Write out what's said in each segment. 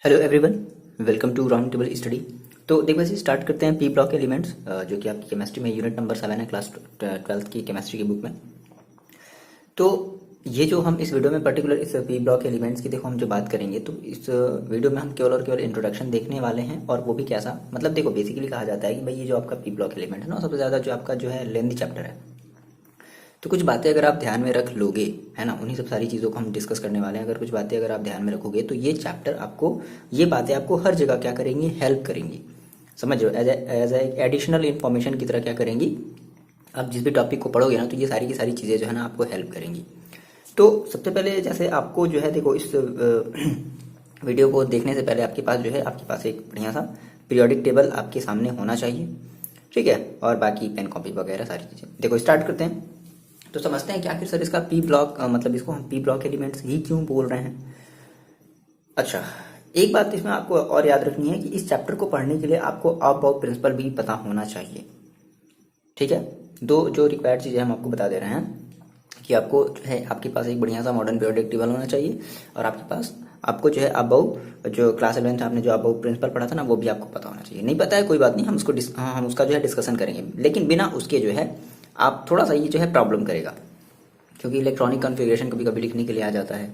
Hello everyone, welcome to round table study. तो देखो वैसे स्टार्ट करते हैं पी ब्लॉक एलिमेंट्स, जो कि आपकी केमिस्ट्री में यूनिट नंबर 7 है, क्लास 12th की केमिस्ट्री की बुक में। तो ये जो हम इस वीडियो में पर्टिकुलर इस पी ब्लॉक एलिमेंट्स की देखो हम जो बात करेंगे, तो इस वीडियो में हम केवल और केवल इंट्रोडक्शन देखने वाले हैं, और वो भी कैसा, मतलब देखो बेसिकली कहा जाता है कि भाई ये जो आपका पी ब्लॉक एलिमेंट है ना, सबसे ज़्यादा जो आपका जो है लेंथी चैप्टर है। तो कुछ बातें अगर आप ध्यान में रख लोगे, है ना, उन्हीं सब सारी चीज़ों को हम डिस्कस करने वाले हैं। अगर कुछ बातें अगर आप ध्यान में रखोगे तो ये चैप्टर आपको, ये बातें आपको हर जगह क्या करेंगी, हेल्प करेंगी। समझ रहे हो, एज ए एडिशनल इन्फॉर्मेशन की तरह क्या करेंगी, आप जिस भी टॉपिक को पढ़ोगे ना, तो ये सारी की सारी चीज़ें जो है ना आपको हेल्प करेंगी। तो सबसे पहले जैसे आपको जो है देखो इस वीडियो को देखने से पहले आपके पास जो है, आपके पास एक बढ़िया सा पीरियोडिक टेबल आपके सामने होना चाहिए, ठीक है। और बाकी पेन कॉपी वगैरह सारी चीज़ें। देखो स्टार्ट करते हैं। तो समझते हैं कि आखिर सर इसका पी ब्लॉक, मतलब इसको हम पी ब्लॉक एलिमेंट्स ही क्यों बोल रहे हैं। अच्छा, एक बात इसमें आपको और याद रखनी है कि इस चैप्टर को पढ़ने के लिए आपको अबाउट प्रिंसिपल भी पता होना चाहिए, ठीक है। दो जो रिक्वायर्ड चीज़ें हम आपको बता दे रहे हैं कि आपको जो है, आपके पास एक बढ़िया सा मॉडर्न पीरियोडिक टेबल होना चाहिए, और आपके पास आपको जो है अबाउ जो क्लास 11th आपने जो अबाउ प्रिंसिपल पढ़ा था ना, वो भी आपको पता होना चाहिए। नहीं पता है कोई बात नहीं, हम उसको हम उसका जो है डिस्कशन करेंगे, लेकिन बिना उसके जो है आप थोड़ा सा ये जो है प्रॉब्लम करेगा, क्योंकि इलेक्ट्रॉनिक कॉन्फ़िगरेशन कभी कभी लिखने के लिए आ जाता है।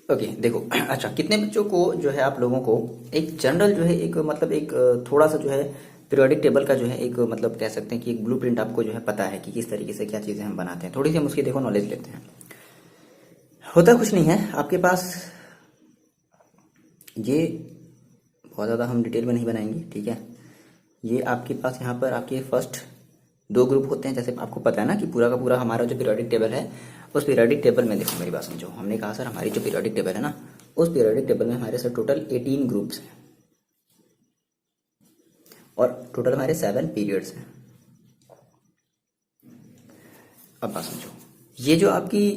ओके देखो, अच्छा कितने बच्चों को जो है, आप लोगों को एक जनरल जो है, एक मतलब एक थोड़ा सा जो है पीरियोडिक टेबल का जो है एक मतलब कह सकते हैं कि एक ब्लूप्रिंट आपको जो है पता है कि किस तरीके से क्या चीज़ें हम बनाते हैं। थोड़ी सी हम उसकी देखो नॉलेज लेते हैं। होता कुछ नहीं है आपके पास, ये बहुत ज़्यादा हम डिटेल में नहीं बनाएंगे, ठीक है। ये आपके पास यहाँ पर आपके फर्स्ट दो ग्रुप होते हैं, जैसे आपको पता है ना कि पूरा का पूरा हमारा जो पीरियोडिक टेबल है, उस पीरियोडिक टेबल में देखो मेरी बात समझो, हमने कहा सर हमारी जो पीरियोडिक टेबल है ना, उस पीरियोडिक टेबल में हमारे सर टोटल 18 ग्रुप्स हैं, और टोटल हमारे 7 पीरियड्स हैं। अब बात समझो, ये जो आपकी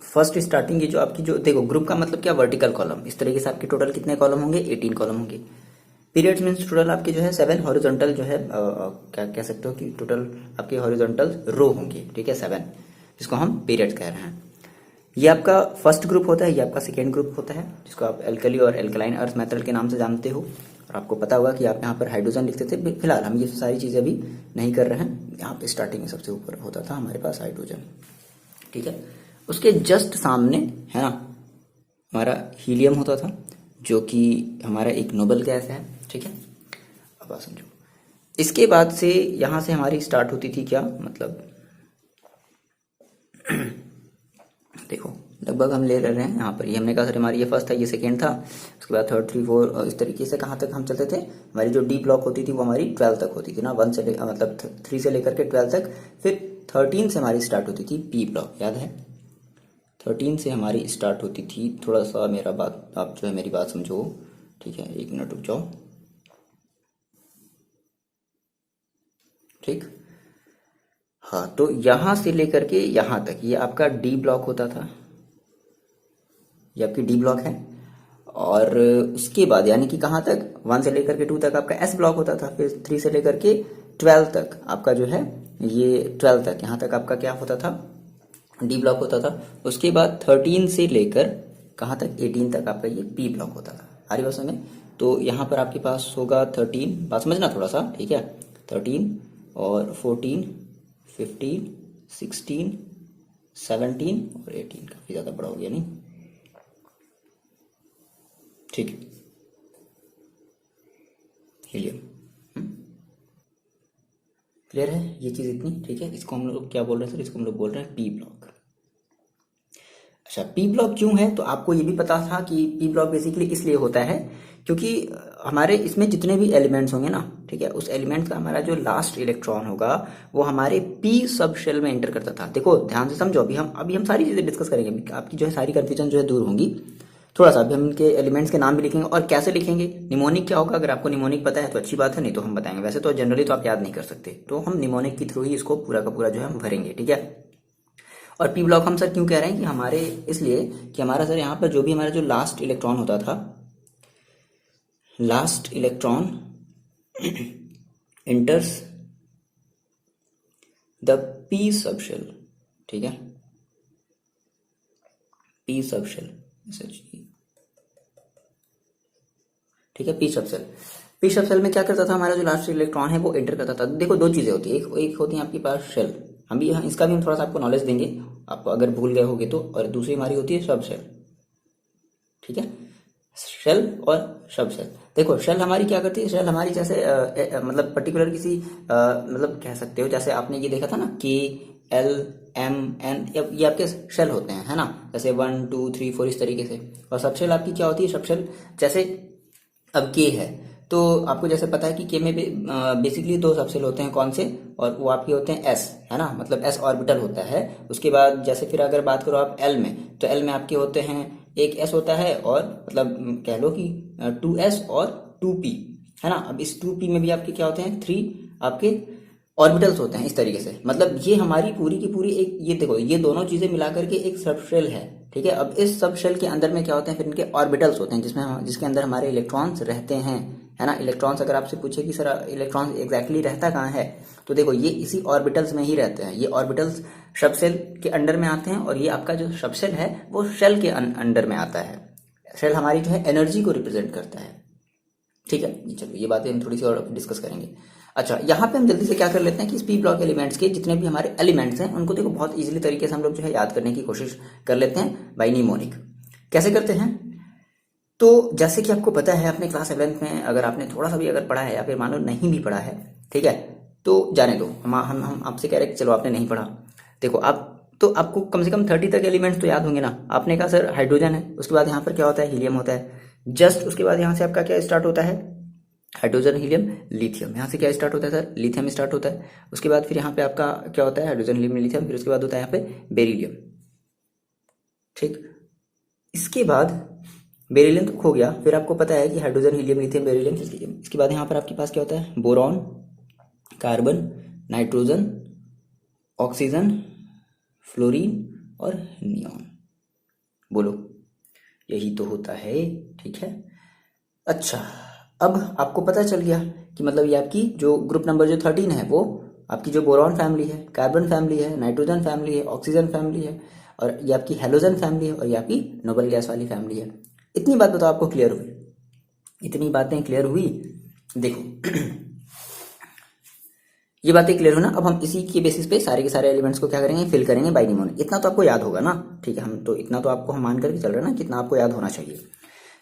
फर्स्ट स्टार्टिंग, ये जो आपकी जो देखो ग्रुप का मतलब क्या, वर्टिकल कॉलम, इस तरीके से आपके टोटल कितने कॉलम होंगे, 18 कॉलम होंगे। पीरियड्स मीन्स टोटल आपके जो है 7 हॉरिजॉन्टल जो है क्या कह सकते हो कि टोटल आपके हॉरिजॉन्टल रो होंगे, ठीक है, 7, जिसको हम पीरियड्स कह रहे हैं। ये आपका फर्स्ट ग्रुप होता है, ये आपका सेकेंड ग्रुप होता है, जिसको आप एल्कली और एल्कलाइन अर्थ मेथड के नाम से जानते हो। और आपको पता होगा कि आप यहाँ पर हाइड्रोजन लिखते थे, फिलहाल हम ये सारी चीज़ें अभी नहीं कर रहे हैं। यहाँ पे स्टार्टिंग में सबसे ऊपर होता था हमारे पास हाइड्रोजन, ठीक है। उसके जस्ट सामने है ना हमारा हीलियम होता था, जो कि हमारा एक नोबल गैस है, ठीक है। अब आप समझो, इसके बाद से यहाँ से हमारी स्टार्ट होती थी क्या, मतलब देखो लगभग हम ले रहे हैं यहाँ पर, ये हमने कहा सर हमारी ये फर्स्ट था, ये सेकेंड था, उसके बाद थर्ड, थ्री, फोर, इस तरीके से कहाँ तक हम चलते थे। हमारी जो डी ब्लॉक होती थी वो हमारी 12 तक होती थी ना, मतलब 3 से लेकर के 12 तक। फिर 13 से हमारी स्टार्ट होती थी पी ब्लॉक, याद है, 13 से हमारी स्टार्ट होती थी। थोड़ा सा मेरा बात आप जो है मेरी बात समझो, ठीक है, एक मिनट रुक जाओ, ठीक। हाँ, तो यहाँ से लेकर के यहाँ तक ये आपका डी ब्लॉक होता था, ये आपकी डी ब्लॉक है। और उसके बाद यानी कि कहाँ तक, 1 से लेकर के 2 तक आपका एस ब्लॉक होता था। फिर 3 से लेकर के 12 तक आपका जो है, ये 12 तक यहाँ तक आपका क्या होता था, डी ब्लॉक होता था। उसके बाद 13 से लेकर कहाँ तक, 18 तक आपका ये पी ब्लॉक होता था। आ रही बात समझ में। तो यहाँ पर आपके पास होगा 13, बात समझना थोड़ा सा, ठीक है, 13 और 14, 15, 16, 17 और 18, काफ़ी ज़्यादा बड़ा हो गया नहीं, ठीक है, हीलियम। क्लियर है ये चीज़ इतनी, ठीक है। इसको हम लोग क्या बोल रहे हैं सर, इसको हम लोग बोल रहे हैं पी ब्लॉक। अच्छा, पी ब्लॉक क्यों है, तो आपको ये भी पता था कि पी ब्लॉक बेसिकली इसलिए होता है क्योंकि हमारे इसमें जितने भी एलिमेंट्स होंगे ना, ठीक है, उस एलिमेंट का हमारा जो लास्ट इलेक्ट्रॉन होगा वो हमारे पी सब शेल में एंटर करता था। देखो ध्यान से समझो, अभी हम सारी चीज़ें डिस्कस करेंगे, आपकी जो है सारी कन्फ्यूजन जो है दूर होंगी। थोड़ा सा अभी हम इनके एलिमेंट्स के नाम भी लिखेंगे, और कैसे लिखेंगे, निमोनिक क्या होगा, अगर आपको निमोनिक पता है तो अच्छी बात है, नहीं तो हम बताएंगे। वैसे तो जनरली तो आप याद नहीं कर सकते, तो हम निमोनिक के थ्रू ही इसको पूरा का पूरा जो है हम भरेंगे, ठीक है। और पी ब्लॉक हम सर क्यों कह रहे हैं कि हमारे, इसलिए कि हमारा सर यहाँ पर जो भी हमारा जो लास्ट इलेक्ट्रॉन होता था, last electron enters the P sub shell, ठीक है, पी सब शेल, ठीक है, पी सब सेल। पी सब सेल में क्या करता था, हमारा जो लास्ट इलेक्ट्रॉन है वो एंटर करता था। देखो दो चीजें होती है, एक होती है आपके पास शेल, हम भी इसका भी हम थोड़ा सा आपको नॉलेज देंगे, आपको अगर भूल गए होगे तो, और दूसरी हमारी होती है सब सेल। ठीक है, शेल और सब सेल। देखो शेल हमारी क्या करती है, शेल हमारी जैसे मतलब पर्टिकुलर किसी मतलब कह सकते हो, जैसे आपने ये देखा था ना के एल एम एन, ये आपके शेल होते हैं, है ना, जैसे 1 2 3 4 इस तरीके से। और सब शेल आपकी क्या होती है, सब शेल जैसे अब के है तो आपको जैसे पता है कि के में बेसिकली दो सबसेल होते हैं, कौन से, और वो आपके होते हैं एस, है ना, मतलब एस ऑर्बिटल होता है। उसके बाद जैसे फिर अगर बात करो आप एल में, तो एल में आपके होते हैं एक एस होता है, और मतलब कह लो कि 2s और 2p, है ना। अब इस 2p में भी आपके क्या होते हैं, 3 आपके ऑर्बिटल्स होते हैं इस तरीके से। मतलब ये हमारी पूरी की पूरी एक, ये देखो ये दोनों चीजें मिलाकर के एक सब शेल है। ठीक है, अब इस सब शेल के अंदर में क्या होते हैं, फिर इनके ऑर्बिटल्स होते हैं, जिसके अंदर हमारे इलेक्ट्रॉन्स रहते हैं, है ना। इलेक्ट्रॉन्स अगर आपसे पूछे कि सर इलेक्ट्रॉन एग्जैक्टली रहता कहाँ है, तो देखो ये इसी ऑर्बिटल्स में ही रहते हैं। ये ऑर्बिटल्स सब शेल के अंडर में आते हैं, और ये आपका जो सब शेल है वो शेल के अंडर में आता है। शेल हमारी जो है एनर्जी को रिप्रेजेंट करता है। ठीक है, चलो ये बातें हम थोड़ी सी और डिस्कस करेंगे। अच्छा, यहाँ पे हम जल्दी से क्या कर लेते हैं कि इस पी ब्लॉक एलिमेंट्स के जितने भी हमारे एलिमेंट्स हैं उनको देखो बहुत इजीली तरीके से हम लोग जो है याद करने की कोशिश कर लेते हैं बाय निमोनिक। कैसे करते हैं, तो जैसे कि आपको पता है अपने क्लास 11th में, अगर आपने थोड़ा सा भी अगर पढ़ा है या फिर मान लो नहीं भी पढ़ा है, ठीक है, तो जाने दो, हम आपसे कह रहे हैं कि चलो आपने नहीं पढ़ा। देखो आप तो आपको कम से कम 30 तक एलिमेंट्स तो याद होंगे ना। आपने कहा सर हाइड्रोजन है, उसके बाद यहाँ पर क्या होता है, हीलियम होता है, जस्ट उसके बाद यहाँ से आपका क्या स्टार्ट होता है, हाइड्रोजन हीलियम लिथियम। यहाँ से क्या स्टार्ट होता है सर, लिथियम स्टार्ट होता है। उसके बाद फिर यहाँ पे आपका क्या होता है, हाइड्रोजन हीलियम लिथियम, फिर उसके बाद होता है यहाँ पे बेरिलियम। ठीक, इसके बाद बेरिलियम तो खो गया, फिर आपको पता है कि हाइड्रोजन हीलियम लिथियम बेरिलियम। इसके बाद यहाँ पर आपके पास क्या होता है, boron, carbon, nitrogen, oxygen, fluorine और नियॉन। बोलो, यही तो होता है। ठीक है, अच्छा अब आपको पता चल गया कि मतलब ये आपकी जो ग्रुप नंबर जो 13 है वो आपकी जो बोरॉन फैमिली है, कार्बन फैमिली है, नाइट्रोजन फैमिली है, ऑक्सीजन फैमिली है, और ये आपकी हेलोजन फैमिली है, और ये आपकी नोबल गैस वाली फैमिली है। इतनी बात बताओ आपको क्लियर हुई, इतनी बातें क्लियर हुई। देखो ये बातें क्लियर हो ना, अब हम इसी के बेसिस पे सारे के सारे एलिमेंट्स को क्या करेंगे, फिल करेंगे बाय निमोनिक। इतना तो आपको याद होगा ना, ठीक है, हम तो इतना तो आपको हम मान करके चल रहे हैं ना, कितना आपको याद होना चाहिए।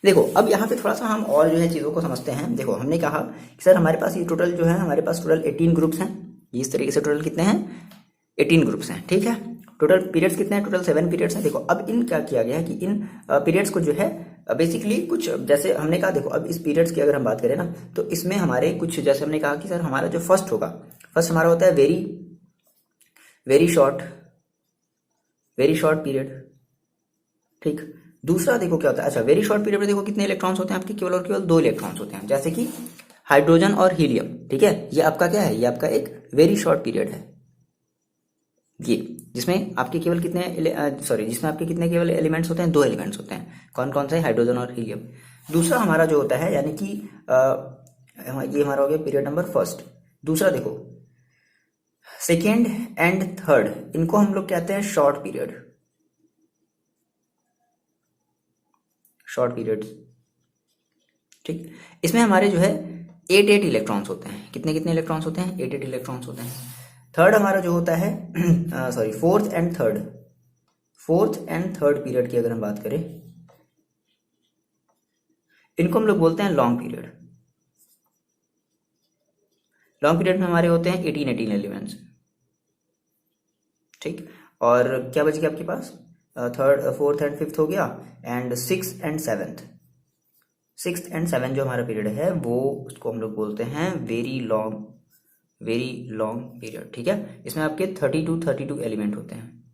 देखो अब यहाँ पे थोड़ा सा हम और जो है चीज़ों को समझते हैं। देखो हमने कहा कि सर हमारे पास ये टोटल जो है, हमारे पास टोटल 18 ग्रुप्स हैं। इस तरीके से टोटल कितने हैं, 18 ग्रुप्स हैं। ठीक है, टोटल पीरियड्स कितने हैं, टोटल 7 पीरियड्स हैं। देखो अब इन क्या किया गया है कि इन पीरियड्स को जो है बेसिकली कुछ, जैसे हमने कहा देखो अब इस पीरियड्स की अगर हम बात करें ना, तो इसमें हमारे कुछ, जैसे हमने कहा कि सर हमारा जो फर्स्ट होगा, फर्स्ट हमारा होता है वेरी वेरी शॉर्ट पीरियड। ठीक, दूसरा देखो क्या होता है, अच्छा वेरी शॉर्ट पीरियड में देखो कितने इलेक्ट्रॉन्स होते हैं आपके, केवल और केवल 2 इलेक्ट्रॉन्स होते हैं, जैसे कि हाइड्रोजन और हीलियम। ठीक है, ये आपका क्या है, ये आपका एक वेरी शॉर्ट पीरियड है, ये जिसमें आपके केवल कितने जिसमें आपके कितने केवल एलिमेंट्स होते हैं, 2 एलिमेंट्स होते हैं। कौन कौन से, हाइड्रोजन और हीलियम। दूसरा हमारा जो होता है, यानी कि ये हमारा हो गया पीरियड नंबर फर्स्ट। दूसरा देखो सेकेंड एंड थर्ड, इनको हम लोग कहते हैं शॉर्ट पीरियड, शॉर्ट पीरियड्स। ठीक, इसमें हमारे जो है 8 इलेक्ट्रॉन्स होते हैं। कितने कितने इलेक्ट्रॉन्स होते हैं, 8 इलेक्ट्रॉन्स होते हैं। थर्ड हमारा जो होता है फोर्थ एंड थर्ड पीरियड की अगर हम बात करें, इनको हम लोग बोलते हैं लॉन्ग पीरियड। लॉन्ग पीरियड में हमारे होते हैं 18 एलिमेंट्स। ठीक, और क्या बच गया आपके पास, थर्ड फोर्थ एंड फिफ्थ हो गया, एंड सिक्स्थ एंड सेवेंथ जो हमारा पीरियड है वो, उसको हम लोग बोलते हैं वेरी लॉन्ग पीरियड। ठीक है, इसमें आपके 32 एलिमेंट होते हैं,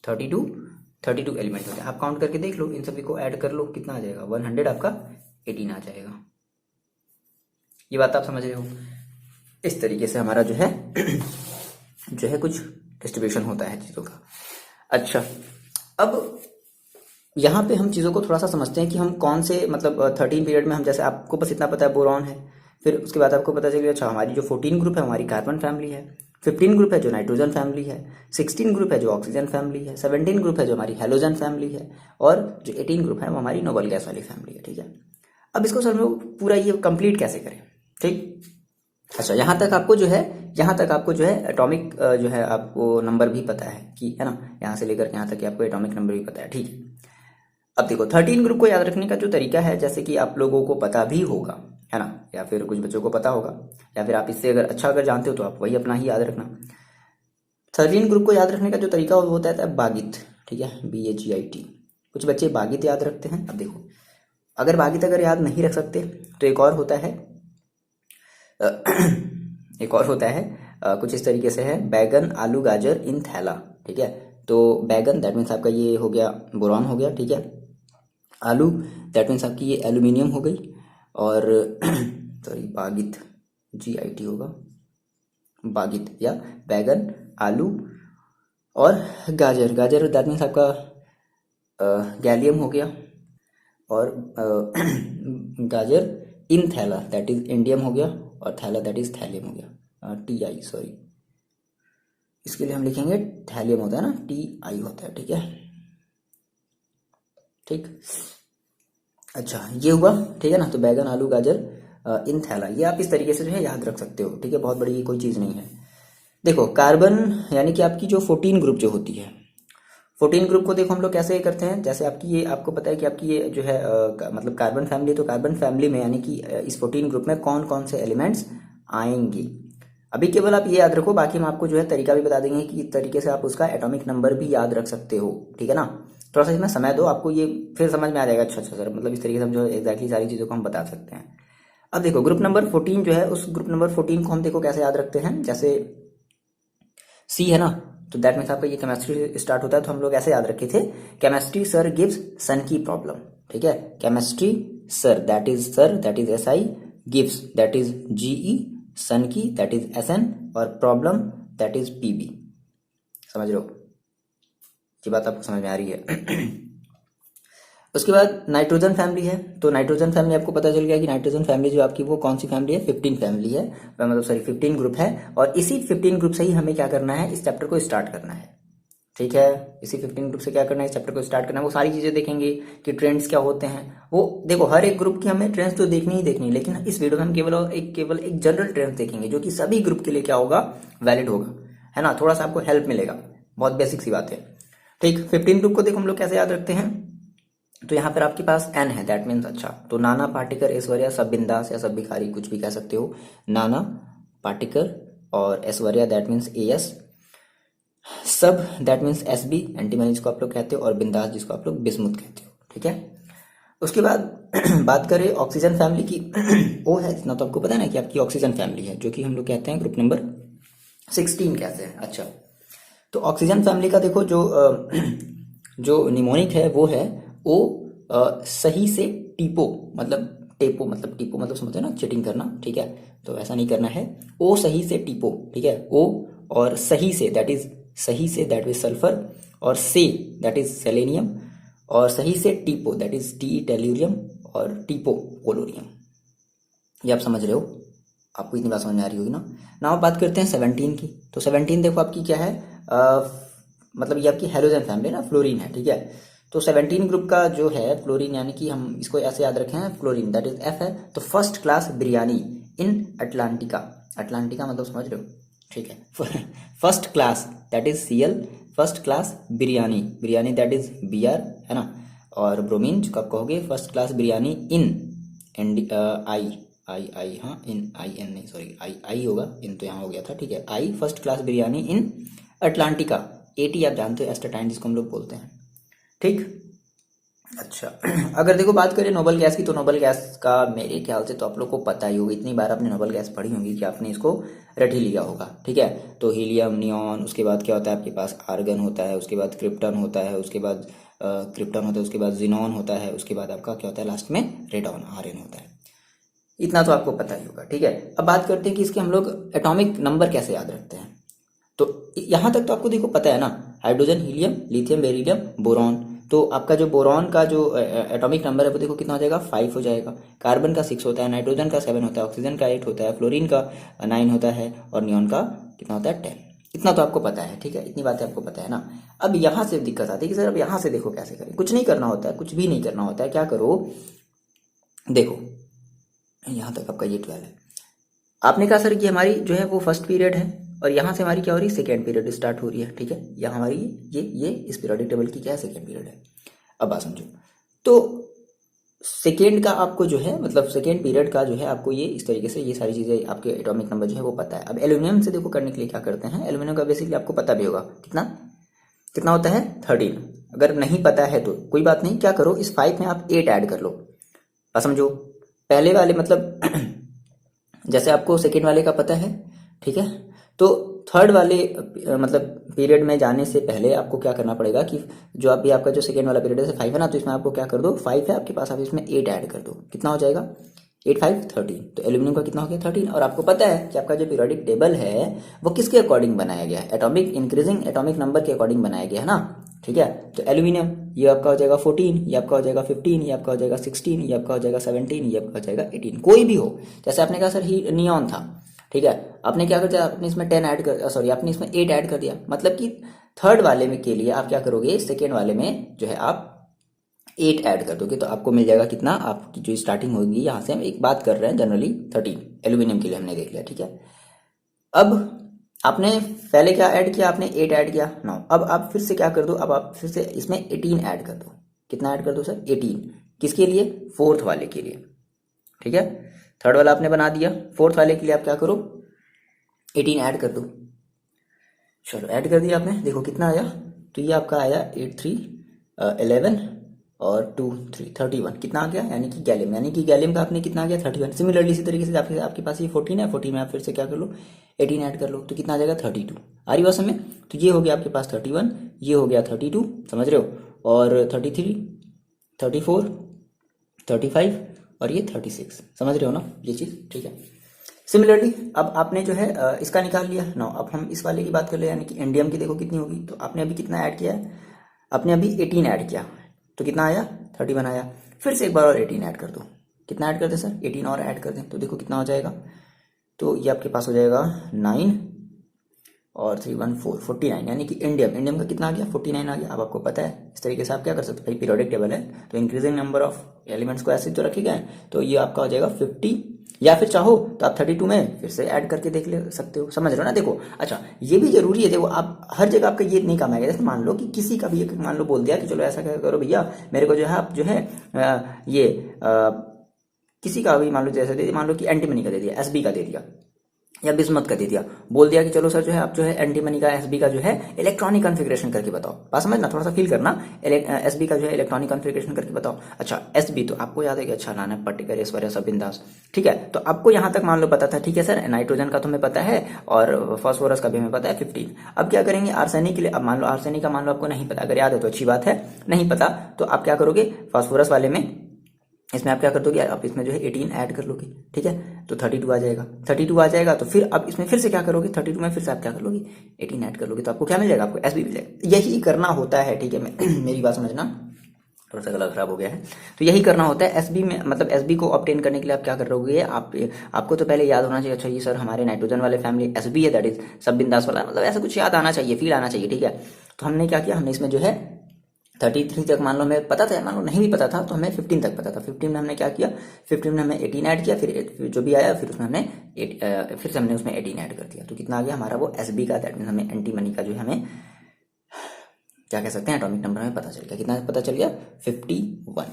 32 एलिमेंट होते हैं। आप काउंट करके देख लो, इन सभी को ऐड कर लो, कितना आ जाएगा, 100 आपका 18 आ जाएगा। ये बात आप समझ रहे हो। इस तरीके से हमारा जो है कुछ डिस्ट्रीब्यूशन होता है चीज़ों का। अच्छा, अब यहाँ पे हम चीज़ों को थोड़ा सा समझते हैं कि हम कौन से, मतलब 13 पीरियड में हम, जैसे आपको बस इतना पता है बोरॉन है, फिर उसके बाद आपको पता चल गया अच्छा हमारी जो 14 ग्रुप है हमारी कार्बन फैमिली है, 15 ग्रुप है जो नाइट्रोजन फैमिली है, 16 ग्रुप है जो ऑक्सीजन फैमिली है, 17 ग्रुप है जो हमारी हेलोजन फैमिली है, और जो 18 ग्रुप है वो हमारी नोबल गैस वाली फैमिली है। ठीक है, अब इसको सर लोग पूरा ये कंप्लीट कैसे करें, ठीक। अच्छा, यहाँ तक आपको जो है एटॉमिक जो है आपको नंबर भी पता है कि, है ना, यहाँ से लेकर यहाँ तक आपको एटॉमिक नंबर भी पता है, ठीक है। अब देखो 13 ग्रुप को याद रखने का जो तरीका है, जैसे कि आप लोगों को पता भी होगा, है ना, या फिर कुछ बच्चों को पता होगा, या फिर आप इससे अगर जानते हो तो आप वही अपना ही याद रखना। 13 ग्रुप को याद रखने का जो तरीका वो होता है बागित, ठीक है, BAGIT। कुछ बच्चे बागित याद रखते हैं। अब देखो, अगर बागित अगर याद नहीं रख सकते तो एक और होता है कुछ इस तरीके से है, बैगन आलू गाजर इन थैला, ठीक है। तो बैगन दैट मीन्स आपका ये हो गया बोरॉन हो गया, ठीक है। आलू दैट मीन्स आपकी ये एल्यूमिनियम हो गई, और सॉरी बागित GIT होगा, बागित या बैगन आलू और गाजर दैट मीन्स आपका गैलियम हो गया, और गाजर इन थैला दैट इज इंडियम हो गया, और थैला दैट इज थैलियम हो गया, TI सॉरी, इसके लिए हम लिखेंगे थैलियम होता है ना, TI होता है, ठीक है, ठीक। अच्छा, ये हुआ, ठीक है ना। तो बैगन आलू गाजर इन थैला, ये आप इस तरीके से जो है याद रख सकते हो, ठीक है, बहुत बड़ी कोई चीज़ नहीं है। देखो कार्बन यानी कि आपकी जो 14 ग्रुप जो होती है, 14 ग्रुप को देखो हम लोग कैसे करते हैं। जैसे आपकी ये आपको पता है कि आपकी ये जो है मतलब कार्बन फैमिली, तो कार्बन फैमिली में यानी कि इस 14 ग्रुप में कौन कौन से एलिमेंट्स आएंगे, अभी केवल आप ये याद रखो, बाकी हम आपको जो है तरीका भी बता देंगे कि इस तरीके से आप उसका एटॉमिक नंबर भी याद रख सकते हो, ठीक है ना। थोड़ा सा इसमें समय दो, आपको ये फिर समझ में आ जाएगा। अच्छा सर, मतलब इस तरीके से हम जो एग्जैक्टली सारी चीज़ों को हम बता सकते हैं। अब देखो ग्रुप नंबर 14 जो है, उस ग्रुप नंबर 14 को हम देखो कैसे याद रखते हैं। जैसे C है ना, तो दैट मीन्स आपका ये केमिस्ट्री स्टार्ट होता है, तो हम लोग ऐसे याद रखे थे, केमिस्ट्री सर गिव्स सन की प्रॉब्लम, ठीक है। Chemistry sir that is SI, gives that is GE, सन की दैट इज SN, और प्रॉब्लम दैट इज PB। समझ रहे हो, ये बात आपको समझ में आ रही है। उसके बाद नाइट्रोजन फैमिली है, तो नाइट्रोजन फैमिली आपको पता चल गया कि नाइट्रोजन फैमिली जो आपकी वो कौन सी फैमिली है, 15 फैमिली है, मतलब सॉरी 15 ग्रुप है, और इसी 15 ग्रुप से ही हमें क्या करना है, इस चैप्टर को स्टार्ट करना है, ठीक है। इसी 15 ग्रुप से क्या करना है, इस चैप्टर को स्टार्ट करना है। वो सारी चीजें देखेंगे कि ट्रेंड्स क्या होते हैं, वो देखो हर एक ग्रुप की हमें ट्रेंड्स तो देखनी ही देखनी, लेकिन इस वीडियो में हम केवल एक जनरल ट्रेंड्स देखेंगे, जो कि सभी ग्रुप के लिए क्या होगा, वैलिड होगा, है ना। थोड़ा सा आपको हेल्प मिलेगा, बहुत बेसिक सी बात है, ठीक। 15 ग्रुप को देखो हम लोग कैसे याद रखते हैं, तो यहाँ पर आपके पास N है, दैट मीन्स अच्छा, तो नाना पाटेकर ऐश्वर्या सब बिंदास या सब भिखारी, कुछ भी कह सकते हो, नाना पाटेकर, और ऐश्वर्या दैट मीन्स AS, सब दैट मीन्स SB एंटीमनी जिसको आप लोग कहते हो, और बिंदास जिसको आप लोग बिस्मुथ कहते हो, ठीक है। उसके बाद बात करें ऑक्सीजन फैमिली की, O है, इतना तो आपको पता है ना कि आपकी ऑक्सीजन फैमिली है, जो कि हम लोग कहते हैं ग्रुप नंबर 16 कहते हैं। अच्छा, तो ऑक्सीजन फैमिली का देखो जो निमोनिक है वो है O, सही से टीपो मतलब टीपो मतलब समझते हैं ना, चीटिंग करना, ठीक है, तो ऐसा नहीं करना है। O सही से टीपो, ठीक है, O और सही से दैट इज सल्फर, और से दैट इज सेलेनियम, और सही से टीपो दैट इज TE टेल्यूरियम, और टीपो पोलोरियम। ये आप समझ रहे हो, आपको इतनी बात समझ में आ रही होगी ना। नाउ बात करते हैं 17 की, तो 17 देखो आपकी क्या है, मतलब ये आपकी हेलोजन फैमिली ना, फ्लोरीन है, ठीक है। तो 17 ग्रुप का जो है फ्लोरीन, यानी कि हम इसको ऐसे याद रखे हैं, फ्लोरीन दैट इज F है, तो first class biryani in Atlantica मतलब समझ रहे हो, ठीक है। First class that is CL, first class biryani that is BR, है ना। और ब्रोमीन जो आप कहोगे फर्स्ट क्लास बिरयानी इन आई हाँ, इन IN नहीं सॉरी आई होगा, इन तो यहाँ हो गया था, ठीक है। I first class biryani in Atlantica, AT आप जानते हो, एस्टाटाइन जिसको हम लोग बोलते हैं, ठीक। अच्छा, अगर देखो बात करें नोबल गैस की, तो नोबल गैस का मेरे ख्याल से तो आप लोग को पता ही होगा, इतनी बार आपने नोबल गैस पढ़ी होगी कि आपने इसको रट ही लिया होगा, ठीक है। तो हीलियम, नियॉन, उसके बाद क्या होता है आपके पास, आर्गन होता है, उसके बाद क्रिप्टन होता है, उसके बाद जिनॉन होता है, उसके बाद आपका क्या होता है लास्ट में, रेडॉन RN होता है। इतना तो आपको पता ही होगा, ठीक है। अब बात करते हैं कि इसके हम लोग एटॉमिक नंबर कैसे याद रखते हैं। तो यहां तक तो आपको देखो पता है ना, hydrogen, helium, lithium, beryllium, boron. तो आपका जो बोरॉन का जो एटॉमिक नंबर है वो देखो कितना हो जाएगा, 5 हो जाएगा। कार्बन का 6 होता है, नाइट्रोजन का 7 होता है, ऑक्सीजन का 8 होता है, फ्लोरीन का 9 होता है, और नियॉन का कितना होता है, 10। इतना तो आपको पता है, ठीक है, इतनी बातें आपको पता है ना। अब यहाँ से दिक्कत आती है कि सर अब यहाँ से देखो कैसे करें, कुछ नहीं करना होता है, कुछ भी नहीं करना होता है, क्या करो, देखो यहाँ तक आपका ये 12 है। आपने कहा सर कि हमारी जो है वो फर्स्ट पीरियड है और यहाँ से हमारी क्या हो रही है, सेकेंड पीरियड स्टार्ट हो रही है, ठीक है। यहाँ हमारी ये इस पीरियोडिक टेबल की क्या है, सेकेंड पीरियड है। अब बात समझो, तो सेकेंड का आपको जो है मतलब सेकेंड पीरियड का जो है आपको ये इस तरीके से ये सारी चीज़ें आपके एटॉमिक नंबर जो है वो पता है। अब एल्यूमिनियम से देखो करने के लिए क्या करते हैं, एल्यूमिनियम का बेसिकली आपको पता भी होगा कितना कितना होता है 13। अगर नहीं पता है तो कोई बात नहीं, क्या करो इस 5 में आप 8 ऐड कर लो। अब समझो पहले वाले मतलब जैसे आपको सेकेंड वाले का पता है, ठीक है, तो थर्ड वाले मतलब पीरियड में जाने से पहले आपको क्या करना पड़ेगा कि जो अभी आपका जो सेकेंड वाला पीरियड है 5 है ना, तो इसमें आपको क्या कर दो, 5 है आपके पास, आप इसमें 8 ऐड कर दो। कितना हो जाएगा 8 5 13। तो एल्यूमिनियम का कितना हो गया 13। और आपको पता है कि आपका जो पीरियोडिक टेबल है वो किसके अकॉर्डिंग बनाया गया है, एटॉमिक इंक्रीजिंग एटॉमिक नंबर के अकॉर्डिंग बनाया गया है ना, ठीक है। तो एल्यूमिनियम ये आपका हो जाएगा 14, ये आपका हो जाएगा 15, ये आपका हो जाएगा 16, ये आपका हो जाएगा 17, ये आपका हो जाएगा 18, कोई भी हो। जैसे आपने कहा सर ही नियॉन था, ठीक है, आपने क्या कर दिया, आपने इसमें 10 ऐड कर सॉरी आपने इसमें 8 ऐड कर दिया, मतलब कि थर्ड वाले में के लिए आप क्या करोगे, सेकेंड वाले में जो है आप 8 ऐड कर दोगे, तो आपको मिल जाएगा कितना, आपकी जो स्टार्टिंग होगी, यहाँ से हम एक बात कर रहे हैं जनरली 13 एल्यूमिनियम के लिए हमने देख लिया, ठीक है। अब आपने पहले क्या ऐड किया, आपने 8 ऐड किया 9। अब आप फिर से क्या कर दो, अब आप फिर से इसमें 18 ऐड कर दो। कितना ऐड कर दो सर 18, किसके लिए, फोर्थ वाले के लिए, ठीक है। थर्ड वाला आपने बना दिया, फोर्थ वाले के लिए आप क्या करो 18 ऐड कर दो। चलो ऐड कर दिया आपने, देखो कितना आया, तो ये आपका आया 8 3 11 और 2 3 31, कितना आ गया, यानी कि गैलियम का आपने कितना आ गया 31। सिमिलरली इसी तरीके से आपके पास ये 14 है, 14 में आप फिर से क्या कर लो 18 ऐड कर लो, तो कितना आ जाएगा 32। आ रही बात समझ में, तो ये हो गया आपके पास 31, ये हो गया 32, समझ रहे हो, और 33 34 35 और ये 36, समझ रहे हो ना ये चीज़, ठीक है। सिमिलरली अब आपने जो है इसका निकाल लिया 9। अब हम इस वाले की बात कर ले, यानी कि इंडियम की देखो कितनी होगी, तो आपने अभी कितना ऐड किया है, आपने अभी 18 ऐड किया, तो कितना आया 31 आया। फिर से एक बार और 18 ऐड कर दो, कितना ऐड कर दें सर 18 और ऐड कर दें, तो देखो कितना हो जाएगा, तो ये आपके पास हो जाएगा 9 और 3 1 4 49, यानी कि इंडियम का कितना आ गया 49 आ गया। अब आपको पता है इस तरीके से आप क्या कर सकते हो, भाई पीरियोडिक टेबल है तो इंक्रीजिंग नंबर ऑफ एलिमेंट्स को ऐसे तो रखे गए हैं, तो ये आपका हो जाएगा 50, या फिर चाहो तो आप 32 में फिर से ऐड करके देख ले सकते हो, समझ रहे हो ना। देखो अच्छा ये भी जरूरी है, देखो आप हर जगह आपका ये नहीं काम आएगा। जैसे मान लो कि किसी का भी एक मान लो बोल दिया कि चलो ऐसा क्या करो भैया, मेरे को जो है आप जो है किसी का भी मान लो, जैसे मान लो कि एंटी मनी का दे दिया, एसबी का दे दिया या बिस्मत का दे दिया, बोल दिया कि चलो सर जो है आप जो है एंटी मनी का एसबी का जो है इलेक्ट्रॉनिक कॉन्फ़िगरेशन करके बताओ। बात समझना, थोड़ा सा फील करना, एसबी का जो है इलेक्ट्रॉनिक कॉन्फ़िगरेशन करके बताओ। अच्छा एसबी तो आपको याद है कि अच्छा नाना पर्टिकुलर ऐश्वर्या सब बिंदास, ठीक है। तो आपको यहाँ तक मान लो पता था, ठीक है सर, नाइट्रोजन का तो हमें पता है और फॉस्फोरस का भी हमें पता है 15। अब क्या करेंगे आर्सेनिक के लिए, अब मान लो आर्सेनिक का मान लो आपको नहीं पता, अगर याद है तो अच्छी बात है, नहीं पता तो आप क्या करोगे फॉस्फोरस वाले में, इसमें आप क्या कर दोगे, आप इसमें जो है 18 ऐड कर लोगे, ठीक है, तो 32 आ जाएगा। 32 आ जाएगा तो फिर अब इसमें फिर से क्या करोगे 32 में फिर से आप क्या कर लोगे 18 ऐड कर लोगे, तो आपको क्या मिल जाएगा, आपको एसबी मिल जाएगा। यही करना होता है, ठीक है, मेरी बात समझना, थोड़ा सा गला खराब हो गया है, तो यही करना होता है एसबी में। मतलब एसबी को ऑब्टेन करने के लिए आप क्या कर रहोगे, आपको तो पहले याद होना चाहिए, अच्छा ये सर हमारे नाइट्रोजन वाले फैमिली एसबी है, दैट इज सब बिंदास वाला, मतलब ऐसा कुछ याद आना चाहिए, फील आना चाहिए, ठीक है। तो हमने क्या किया, हमने इसमें जो है 33 तक मान लो हमें पता था, मान लो नहीं भी पता था तो हमें 15 तक पता था। 15 में हमने क्या किया, 15 में हमने 18 ऐड किया, फिर जो भी आया फिर उसमें हमने फिर से हमने उसमें 18 ऐड कर दिया, तो कितना आ गया हमारा वो एसबी का, दैट मीन हमें एंटी मनी का जो है हमें क्या कह सकते हैं एटॉमिक नंबर हमें पता चल गया। कितना पता चल गया 51।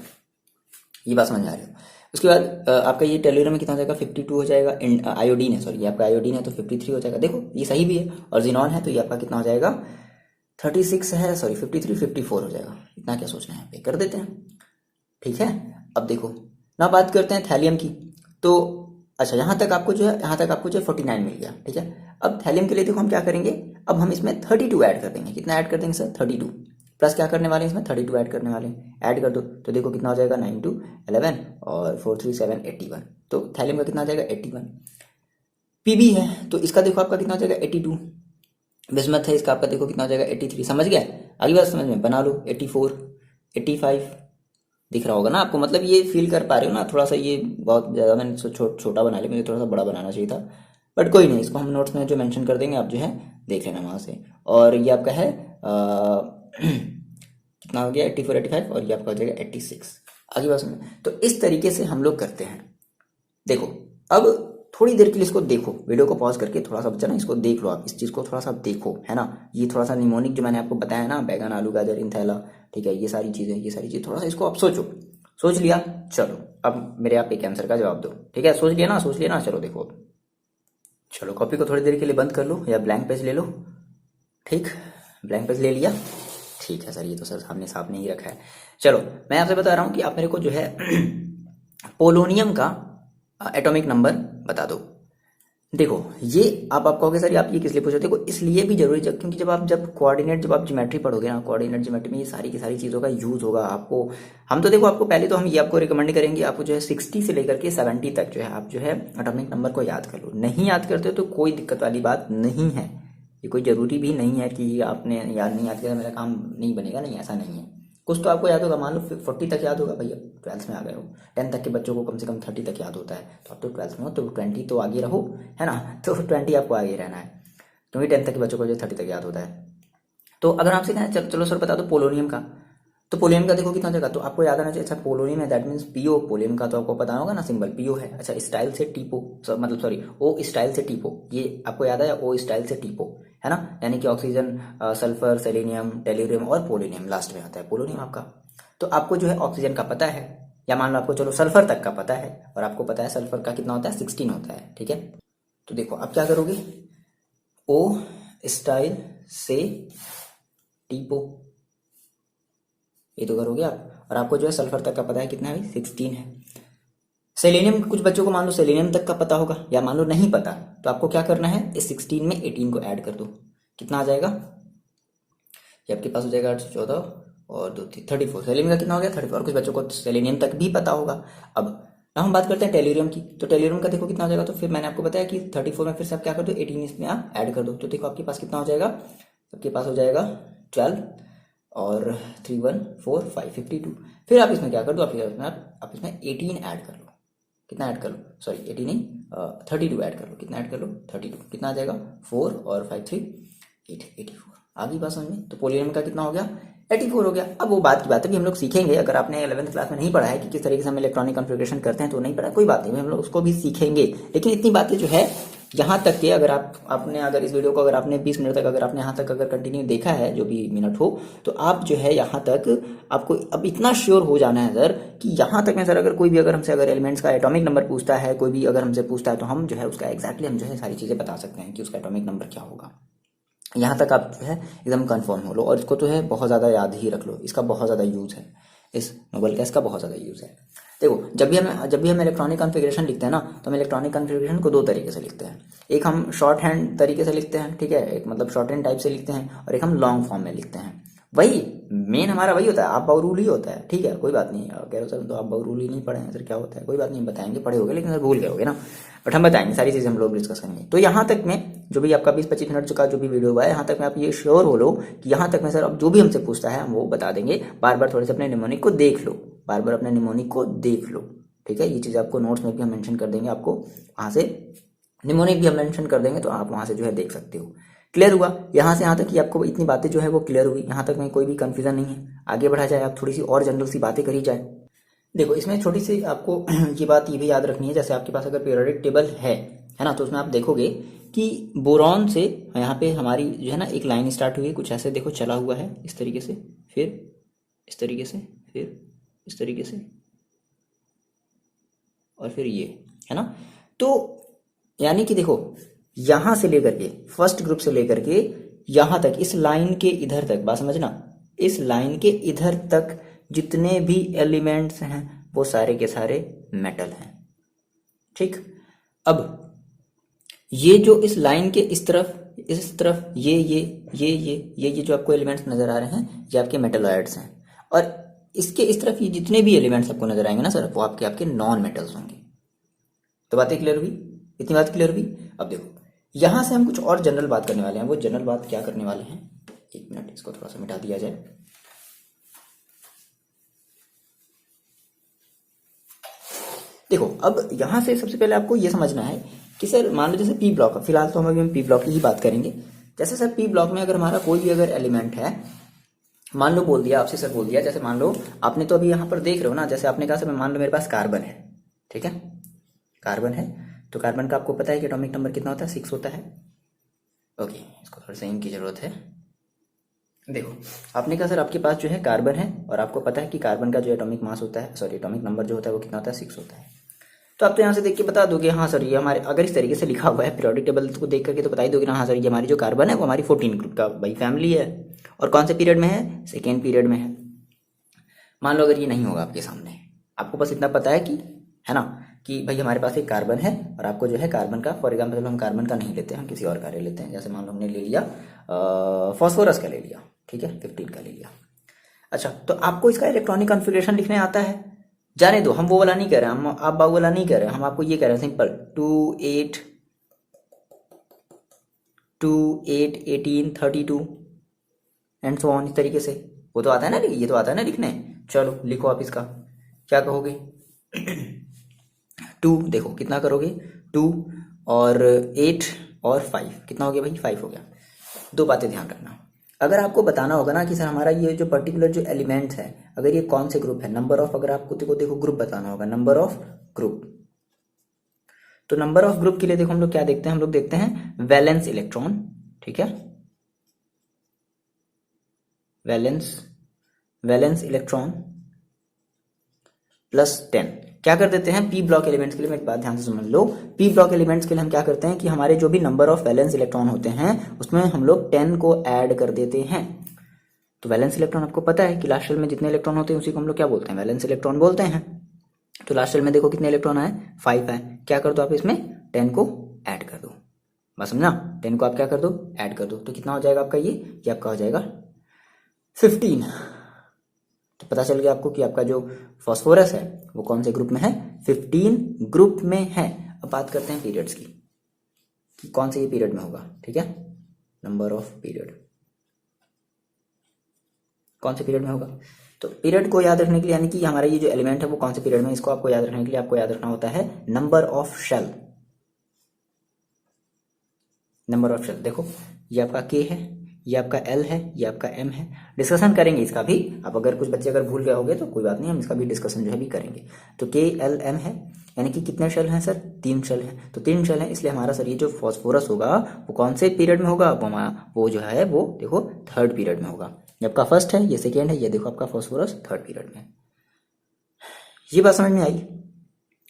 ये बात समझ आ रही हो। उसके बाद आपका ये टेल्यूरियम में कितना हो जाएगा 52 हो जाएगा, आयोडीन है, सॉरी ये आपका आयोडीन है तो 53 हो जाएगा। देखो ये सही भी है, और जिनॉन है तो ये आपका कितना हो जाएगा 36 है, सॉरी 53 54 हो जाएगा। इतना क्या सोचना है, पे कर देते हैं, ठीक है। अब देखो ना बात करते हैं थैलियम की, तो अच्छा यहाँ तक आपको जो है 49 मिल गया, ठीक है। अब थैलियम के लिए देखो हम क्या करेंगे, अब हम इसमें 32 ऐड कर देंगे। कितना ऐड कर देंगे सर 32 प्लस क्या करने वाले हैं इसमें 32 ऐड करने वाले हैं, ऐड कर दो तो देखो कितना हो जाएगा 9 2 11 और 4 3 7 81, तो थैलियम का कितना आ जाएगा 81। पीबी है तो इसका देखो आपका कितना हो जाएगा 82, बिस्मथ है इसका आपका देखो कितना हो जाएगा 83, समझ गया, अगली बात समझ में बना लो 84 85 दिख रहा होगा ना आपको, मतलब ये फील कर पा रहे हो ना, थोड़ा सा ये बहुत ज़्यादा मैंने छोटा बना लिया, मुझे थोड़ा सा बड़ा बनाना चाहिए था, बट कोई नहीं, इसको हम नोट्स में जो मेंशन कर देंगे आप जो है देख लेना वहाँ से। और ये आपका है कितना हो गया 84 85 और ये आपका हो जाएगा 86। आगे बात समझ। तो इस तरीके से हम लोग करते हैं। देखो अब थोड़ी देर के लिए इसको देखो, वीडियो को पॉज करके थोड़ा सा बच्चा ना इसको देख लो, आप इस चीज़ को थोड़ा सा देखो, है ना। ये थोड़ा सा निमोनिक जो मैंने आपको बताया ना, बैगन आलू गाजर इंथैला, ठीक है, ये सारी चीज़ थोड़ा सा इसको आप सोचो। सोच लिया, चलो अब मेरे आप एक आंसर का जवाब दो, ठीक है। सोच लिया ना, चलो देखो। चलो कॉपी को थोड़ी देर के लिए बंद कर लो या ब्लैंक पेज ले लो, ठीक, ब्लैंक पेज ले लिया, ठीक है सर, ये तो सर सामने सामने ही रखा है। चलो मैं आपसे बता रहा हूँ कि आप मेरे को जो है पोलोनियम का एटॉमिक नंबर बता दो। देखो ये आप कहोगे सर आप ये किस लिए पूछ रहे हो, देखो इसलिए भी जरूरी है क्योंकि जब आप ज्योमेट्री पढ़ोगे ना, कोऑर्डिनेट ज्योमेट्री में ये सारी की सारी चीज़ों का यूज होगा आपको। हम तो देखो आपको पहले तो हम ये आपको रिकमेंड करेंगे, आपको जो है 60 से लेकर के 70 तक जो है आप जो है एटॉमिक नंबर को याद कर लो। नहीं याद करते हो तो कोई दिक्कत वाली बात नहीं है, ये कोई जरूरी भी नहीं है कि आपने याद नहीं याद किया मेरा काम नहीं बनेगा, नहीं, ऐसा नहीं है। कुछ तो आपको याद होगा, मान लो 40 तक याद होगा, भैया 12th में आ गए हो। 10th तक के बच्चों को कम से कम 30 तक याद होता है, तो आप तो 12th में हो तो 20 तो आगे रहो, है ना। तो 20 आपको आगे रहना है, क्योंकि 10th तक के बच्चों को जो 30 तक याद होता है। तो अगर आपसे कहें चलो सर बता दो पोलोनियम का, तो पोलोनियम का देखो कितना जगह, तो आपको याद आना चाहिए। अच्छा पोलोनियम है दैट मीन्स पीओ, पोलोनियम का तो आपको पता होगा ना, सिंबल पीओ है। अच्छा स्टाइल से टीपो, मतलब सॉरी ओ स्टाइल से टीपो, ये आपको याद आया, ओ स्टाइल से टीपो, है ना। यानी कि ऑक्सीजन, सल्फर, सेलेनियम, टेल्यूरियम और पोलोनियम लास्ट में आता है पोलोनियम आपका। तो आपको जो है ऑक्सीजन का पता है, या मान लो आपको चलो सल्फर तक का पता है, और आपको पता है सल्फर का कितना होता है 16 होता है, ठीक है। तो देखो अब क्या करोगे, ओ स्टाइल से टीपो, ये तो करोगे आप, और आपको जो है सल्फर तक का पता है कितना है भाई 16 है। सेलेनियम कुछ बच्चों को मान लो सेलेनियम तक का पता होगा, या मान लो नहीं पता, तो आपको क्या करना है, इस 16 में 18 को ऐड कर दो, कितना आ जाएगा, ये आपके पास हो जाएगा 814 और 2 34। सेलेनियम का कितना हो गया 34, और कुछ बच्चों को सेलेनियम तक भी पता होगा। अब हम बात करते हैं टेल्यूरियम की, तो टेल्यूरियम का देखो कितना हो जाएगा, तो फिर मैंने आपको बताया कि 34 में फिर से आप क्या कर दो 18 इसमें आप ऐड कर दो, तो देखो आपके पास कितना हो जाएगा, आपके पास हो जाएगा 12 और 3 1 4 5 52। फिर आप इसमें क्या कर दो, आप इसमें 18 ऐड कर लो, कितना ऐड कर लो, सॉरी 18 नहीं 32 ऐड कर लो, कितना ऐड कर लो 32, कितना आ जाएगा 4 और 5 3 8 84। आगे बात समझ में। तो पोलोनियम का कितना हो गया 84 हो गया। अब वो बात की बात है भी हम लोग सीखेंगे, अगर आपने 11th क्लास में नहीं पढ़ा है कि किस तरीके से हम इलेक्ट्रॉनिक कॉन्फ़िगरेशन करते हैं तो नहीं पढ़ा, कोई बात नहीं, हम लोग उसको भी सीखेंगे। लेकिन इतनी बातें जो है यहाँ तक कि अगर आपने अगर इस वीडियो को अगर आपने 20 मिनट तक अगर आपने यहाँ तक अगर कंटिन्यू देखा है, जो भी मिनट हो, तो आप जो है यहाँ तक आपको अब इतना श्योर हो जाना है सर कि यहाँ तक में सर अगर कोई भी अगर हमसे अगर एलिमेंट्स का एटॉमिक नंबर पूछता है, कोई भी अगर हमसे पूछता है, तो हम जो है उसका एग्जैक्टली हम जो है सारी चीज़ें बता सकते हैं कि उसका एटॉमिक नंबर क्या होगा। यहाँ तक आप जो है एकदम कन्फर्म हो लो, और इसको तो है बहुत ज़्यादा याद ही रख लो, इसका बहुत ज़्यादा यूज़ है, इस नोबेल गैस का बहुत ज़्यादा यूज़ है। देखो जब भी हम इलेक्ट्रॉनिक कॉन्फ़िगरेशन लिखते हैं ना, तो हम इलेक्ट्रॉनिक कॉन्फ़िगरेशन को 2 तरीके से लिखते हैं। एक हम शॉर्ट हैंड तरीके से लिखते हैं, ठीक है, एक मतलब शॉर्ट हैंड टाइप से लिखते हैं, और एक हम लॉन्ग फॉर्म में लिखते हैं। वही मेन हमारा वही होता है, आप बाउ रूल ही होता है, ठीक है, कोई बात नहीं। कह रहे हो सर तो आप बाउ रूल ही नहीं पढ़े हैं सर, क्या होता है, कोई बात नहीं बताएंगे, पढ़े होगे लेकिन सर भूल गए होगे ना, बट हम बताएंगे सारी चीज़ें हम लोग डिस्कस करेंगे। तो यहाँ तक में जो भी आपका 20-25 मिनट का जो भी वीडियो हुआ है, यहाँ तक में आप ये श्योर हो लो कि यहाँ तक में सर अब जो भी हमसे पूछता है हम वो बता देंगे। बार बार थोड़े से अपने निमोनिक को देख लो, बार बार अपने निमोनिक को देख लो, ठीक है। ये चीज़ आपको नोट्स में भी हम मेंशन कर देंगे, आपको वहाँ से निमोनिक भी हम मेंशन कर देंगे, तो आप वहाँ से जो है देख सकते हो। क्लियर हुआ यहाँ से यहाँ तक कि आपको इतनी बातें जो है वो क्लियर हुई, यहाँ तक में कोई भी कंफ्यूजन नहीं है। आगे बढ़ा जाए, आप थोड़ी सी और जनरल सी बातें करी जाए। देखो इसमें छोटी सी आपको ये बात ये भी याद रखनी है, जैसे आपके पास अगर पीरियोडिक टेबल है ना, तो उसमें आप देखोगे कि बोरॉन से यहाँ पे हमारी जो है ना एक लाइन स्टार्ट हुई है, कुछ ऐसे देखो चला हुआ है इस तरीके से, फिर इस तरीके से, फिर इस तरीके से, और फिर ये, है ना। तो यानी कि देखो यहां से लेकर के फर्स्ट ग्रुप से लेकर के यहां तक, इस लाइन के इधर तक, बात समझना, इस लाइन के इधर तक जितने भी एलिमेंट्स हैं वो सारे के सारे मेटल हैं, ठीक। अब ये जो इस लाइन के इस तरफ ये जो आपको एलिमेंट्स नजर आ रहे हैं, ये आपके मेटलॉइड्स हैं, और इसके इस तरफ ये जितने भी एलिमेंट्स आपको नजर आएंगे ना सर, वो आपके नॉन मेटल्स होंगे। तो बातें क्लियर हुई, इतनी बात क्लियर हुई। अब देखो यहां से हम कुछ और जनरल बात करने वाले हैं। वो जनरल बात क्या करने वाले हैं, एक मिनट इसको थोड़ा सा मिटा दिया जाए। देखो अब यहां से सबसे पहले आपको ये समझना है कि सर मान लो जैसे पी ब्लॉक, फिलहाल तो हम अभी पी ब्लॉक की ही बात करेंगे। जैसे सर पी ब्लॉक में अगर हमारा कोई भी अगर एलिमेंट है, मान लो बोल दिया आपसे, सर बोल दिया, जैसे मान लो आपने तो अभी यहाँ पर देख रहे हो ना, जैसे आपने कहा सर मान लो मेरे पास कार्बन है, ठीक है, कार्बन है, तो कार्बन का आपको पता है कि एटॉमिक नंबर कितना होता है, 6 होता है। ओके, इसको थोड़ा सा इंक की जरूरत है। देखो, आपने कहा सर आपके पास जो है कार्बन है और आपको पता है कि कार्बन का जो एटॉमिक मास होता है, सॉरी एटॉमिक नंबर जो होता है वो कितना होता है, 6 होता है। तो आप तो यहाँ से देख के बता दोगे हाँ सर ये हमारे, अगर इस तरीके से लिखा हुआ है पीरियोडिक टेबल को देख करके तो बता ही दोगे ना हाँ सर ये हमारी जो कार्बन है वो हमारी 14 ग्रुप का भाई फैमिली है। और कौन से पीरियड में है, सेकेंड पीरियड में है। मान लो अगर ये नहीं होगा आपके सामने, आपको बस इतना पता है कि, है ना, कि भाई हमारे पास एक कार्बन है और आपको जो है कार्बन का, फॉर एग्जाम्पल हम कार्बन का नहीं लेते, हम किसी और का ले लेते हैं, जैसे मान लो हमने ले लिया फॉस्फोरस का ले लिया, ठीक है, 15 का ले लिया। अच्छा, तो आपको इसका इलेक्ट्रॉनिक कॉन्फ़िगरेशन लिखने आता है, जाने दो, हम वो वाला नहीं कह रहे, हम आप बाऊ वाला नहीं कह रहे, हम आपको ये कह रहे हैं सिंपल 2 8 2 8 18 32 एंड सो ऑन, इस तरीके से। वो तो आता है ना, ये तो आता है ना लिखने। चलो लिखो आप इसका, क्या कहोगे 2, देखो कितना करोगे 2 और 8 और 5, कितना हो गया भाई, 5 हो गया। दो बातें ध्यान रखना, अगर आपको बताना होगा ना कि सर हमारा ये जो पर्टिकुलर जो एलिमेंट्स है अगर ये कौन से ग्रुप है, नंबर ऑफ, अगर आपको देखो ग्रुप बताना होगा, नंबर ऑफ ग्रुप, तो नंबर ऑफ ग्रुप के लिए देखो हम लोग क्या देखते हैं, हम लोग देखते हैं वैलेंस इलेक्ट्रॉन, ठीक है, वैलेंस इलेक्ट्रॉन प्लस 10। क्या कर देते हैं पी ब्लॉक एलिमेंट्स के लिए, मेरी बात ध्यान से समझ लो, पी ब्लॉक एलिमेंट्स के लिए हम क्या करते हैं कि हमारे जो भी नंबर ऑफ वैलेंस इलेक्ट्रॉन होते हैं उसमें हम लोग 10 को ऐड कर देते हैं। तो वैलेंस इलेक्ट्रॉन आपको पता है कि लास्ट शेल में जितने इलेक्ट्रॉन होते हैं उसी को हम लोग क्या बोलते हैं, वैलेंस इलेक्ट्रॉन बोलते हैं। तो लास्ट शेल में देखो कितने इलेक्ट्रॉन आए, 5 आए, क्या कर दो आप इसमें 10 को ऐड कर दो, बस समझना, 10 को आप क्या कर दो, ऐड कर दो, तो कितना हो जाएगा आपका ये आपका हो जाएगा 15। तो पता चल गया आपको कि आपका जो फॉस्फोरस है वो कौन से ग्रुप में है, 15 ग्रुप में है। अब बात करते हैं पीरियड्स की, कि कौन से ये पीरियड में होगा, ठीक है, नंबर ऑफ पीरियड कौन से पीरियड में होगा। तो पीरियड को याद रखने के लिए, यानी कि हमारा ये जो एलिमेंट है वो कौन से पीरियड में, इसको आपको याद रखने के लिए आपको याद रखना होता है number of shell. Number of shell देखो, ये आपका के है, ये आपका एल है, ये आपका एम है, डिस्कशन करेंगे इसका भी। अब अगर कुछ बच्चे अगर भूल गए होंगे तो कोई बात नहीं, हम इसका भी डिस्कशन जो है भी करेंगे। तो के एल एम है, यानी कि कितने शेल हैं सर, 3 शेल हैं, तो 3 शेल हैं, इसलिए हमारा सर ये जो फॉस्फोरस होगा वो कौन से पीरियड में होगा, वो जो है वो देखो थर्ड पीरियड में होगा। ये आपका फर्स्ट है, ये सेकेंड है, ये देखो आपका फॉस्फोरस थर्ड पीरियड में। ये बात समझ में आई।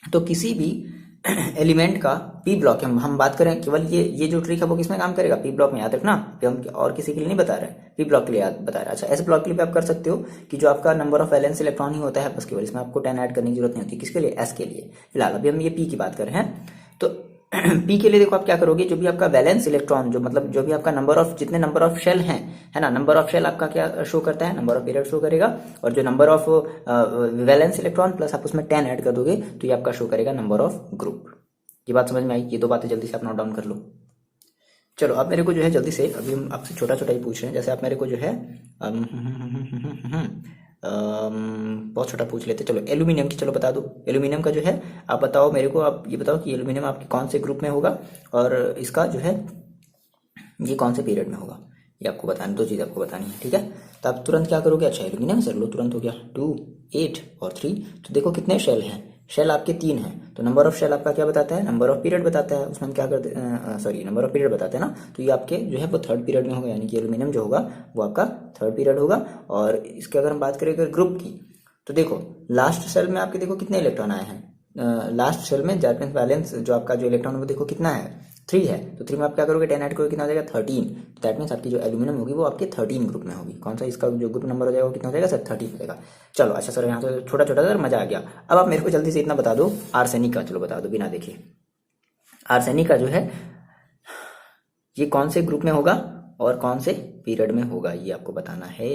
तो किसी भी एलिमेंट का पी ब्लॉक, हम बात करें केवल ये जो ट्रिक है वो किसमें काम करेगा, पी ब्लॉक में, याद रखना, हम और किसी के लिए नहीं बता रहे, पी ब्लॉक के लिए याद बता रहे हैं। अच्छा, ऐसे ब्लॉक के लिए भी आप कर सकते हो कि जो आपका नंबर ऑफ वैलेंस इलेक्ट्रॉन ही होता है बस, केवल इसमें आपको 10 ऐड करने की जरूरत नहीं होती, किसके लिए, एस के लिए। फिलहाल अभी हम ये पी की बात कर रहे हैं। तो पी के लिए देखो आप क्या करोगे, जो भी आपका वैलेंस इलेक्ट्रॉन, जो मतलब जो भी आपका नंबर ऑफ, जितने नंबर ऑफ शेल हैं, है ना, नंबर ऑफ शेल आपका क्या शो करता है, नंबर ऑफ पीरियड शो करेगा, और जो number of valence electron plus आप उसमें 10 ऐड कर दोगे तो ये आपका शो करेगा नंबर ऑफ ग्रुप। ये बात समझ में आई, ये दो बातें जल्दी से आप नोट डाउन कर लो। चलो अब मेरे को जो है जल्दी से, अभी हम आपसे छोटा छोटा ही पूछ रहे हैं, जैसे आप मेरे को जो है बहुत छोटा पूछ लेते, चलो एल्यूमिनियम की, चलो बता दो एल्यूमिनियम का जो है, आप बताओ मेरे को, आप ये बताओ कि एल्यूमिनियम आपके कौन से ग्रुप में होगा और इसका जो है ये कौन से पीरियड में होगा, ये आपको बताना, दो चीज़ आपको बतानी है, ठीक है। तो आप तुरंत क्या करोगे, अच्छा एल्यूमिनियम सर लो, तुरंत हो गया 2 8 और 3। तो देखो कितने शेल हैं, शेल आपके 3 हैं, तो नंबर ऑफ शेल आपका क्या बताता है, नंबर ऑफ पीरियड बताता है, उसमें हम क्या करते हैं, सॉरी नंबर ऑफ पीरियड बताते हैं ना, तो ये आपके जो है वो थर्ड पीरियड में होगा, यानी कि एल्यूमिनियम जो होगा वो आपका थर्ड पीरियड होगा। और इसके अगर हम बात करें अगर ग्रुप की, तो देखो लास्ट सेल में आपके देखो कितने इलेक्ट्रॉन आए हैं, लास्ट सेल में दैट वैलेंस जो आपका जो इलेक्ट्रॉन है वो देखो कितना है, 3 है, तो 3 में आप क्या करोगे, 10 ऐड करोगे, कितना हो जाएगा 13। तो दैट मीन्स आपकी जो एल्यूमिनियम होगी वो आपके 13 ग्रुप में होगी। कौन सा इसका जो ग्रुप नंबर हो जाएगा वो कितना हो जाएगा सर, 13 हो जाएगा। चलो अच्छा सर, यहाँ तो छोटा छोटा सर मजा आ गया। अब आप मेरे को जल्दी से इतना बता दो आर्सेनिक का, चलो बता दो बिना देखे, आर्सेनिक का जो है ये कौन से ग्रुप में होगा और कौन से पीरियड में होगा, ये आपको बताना है।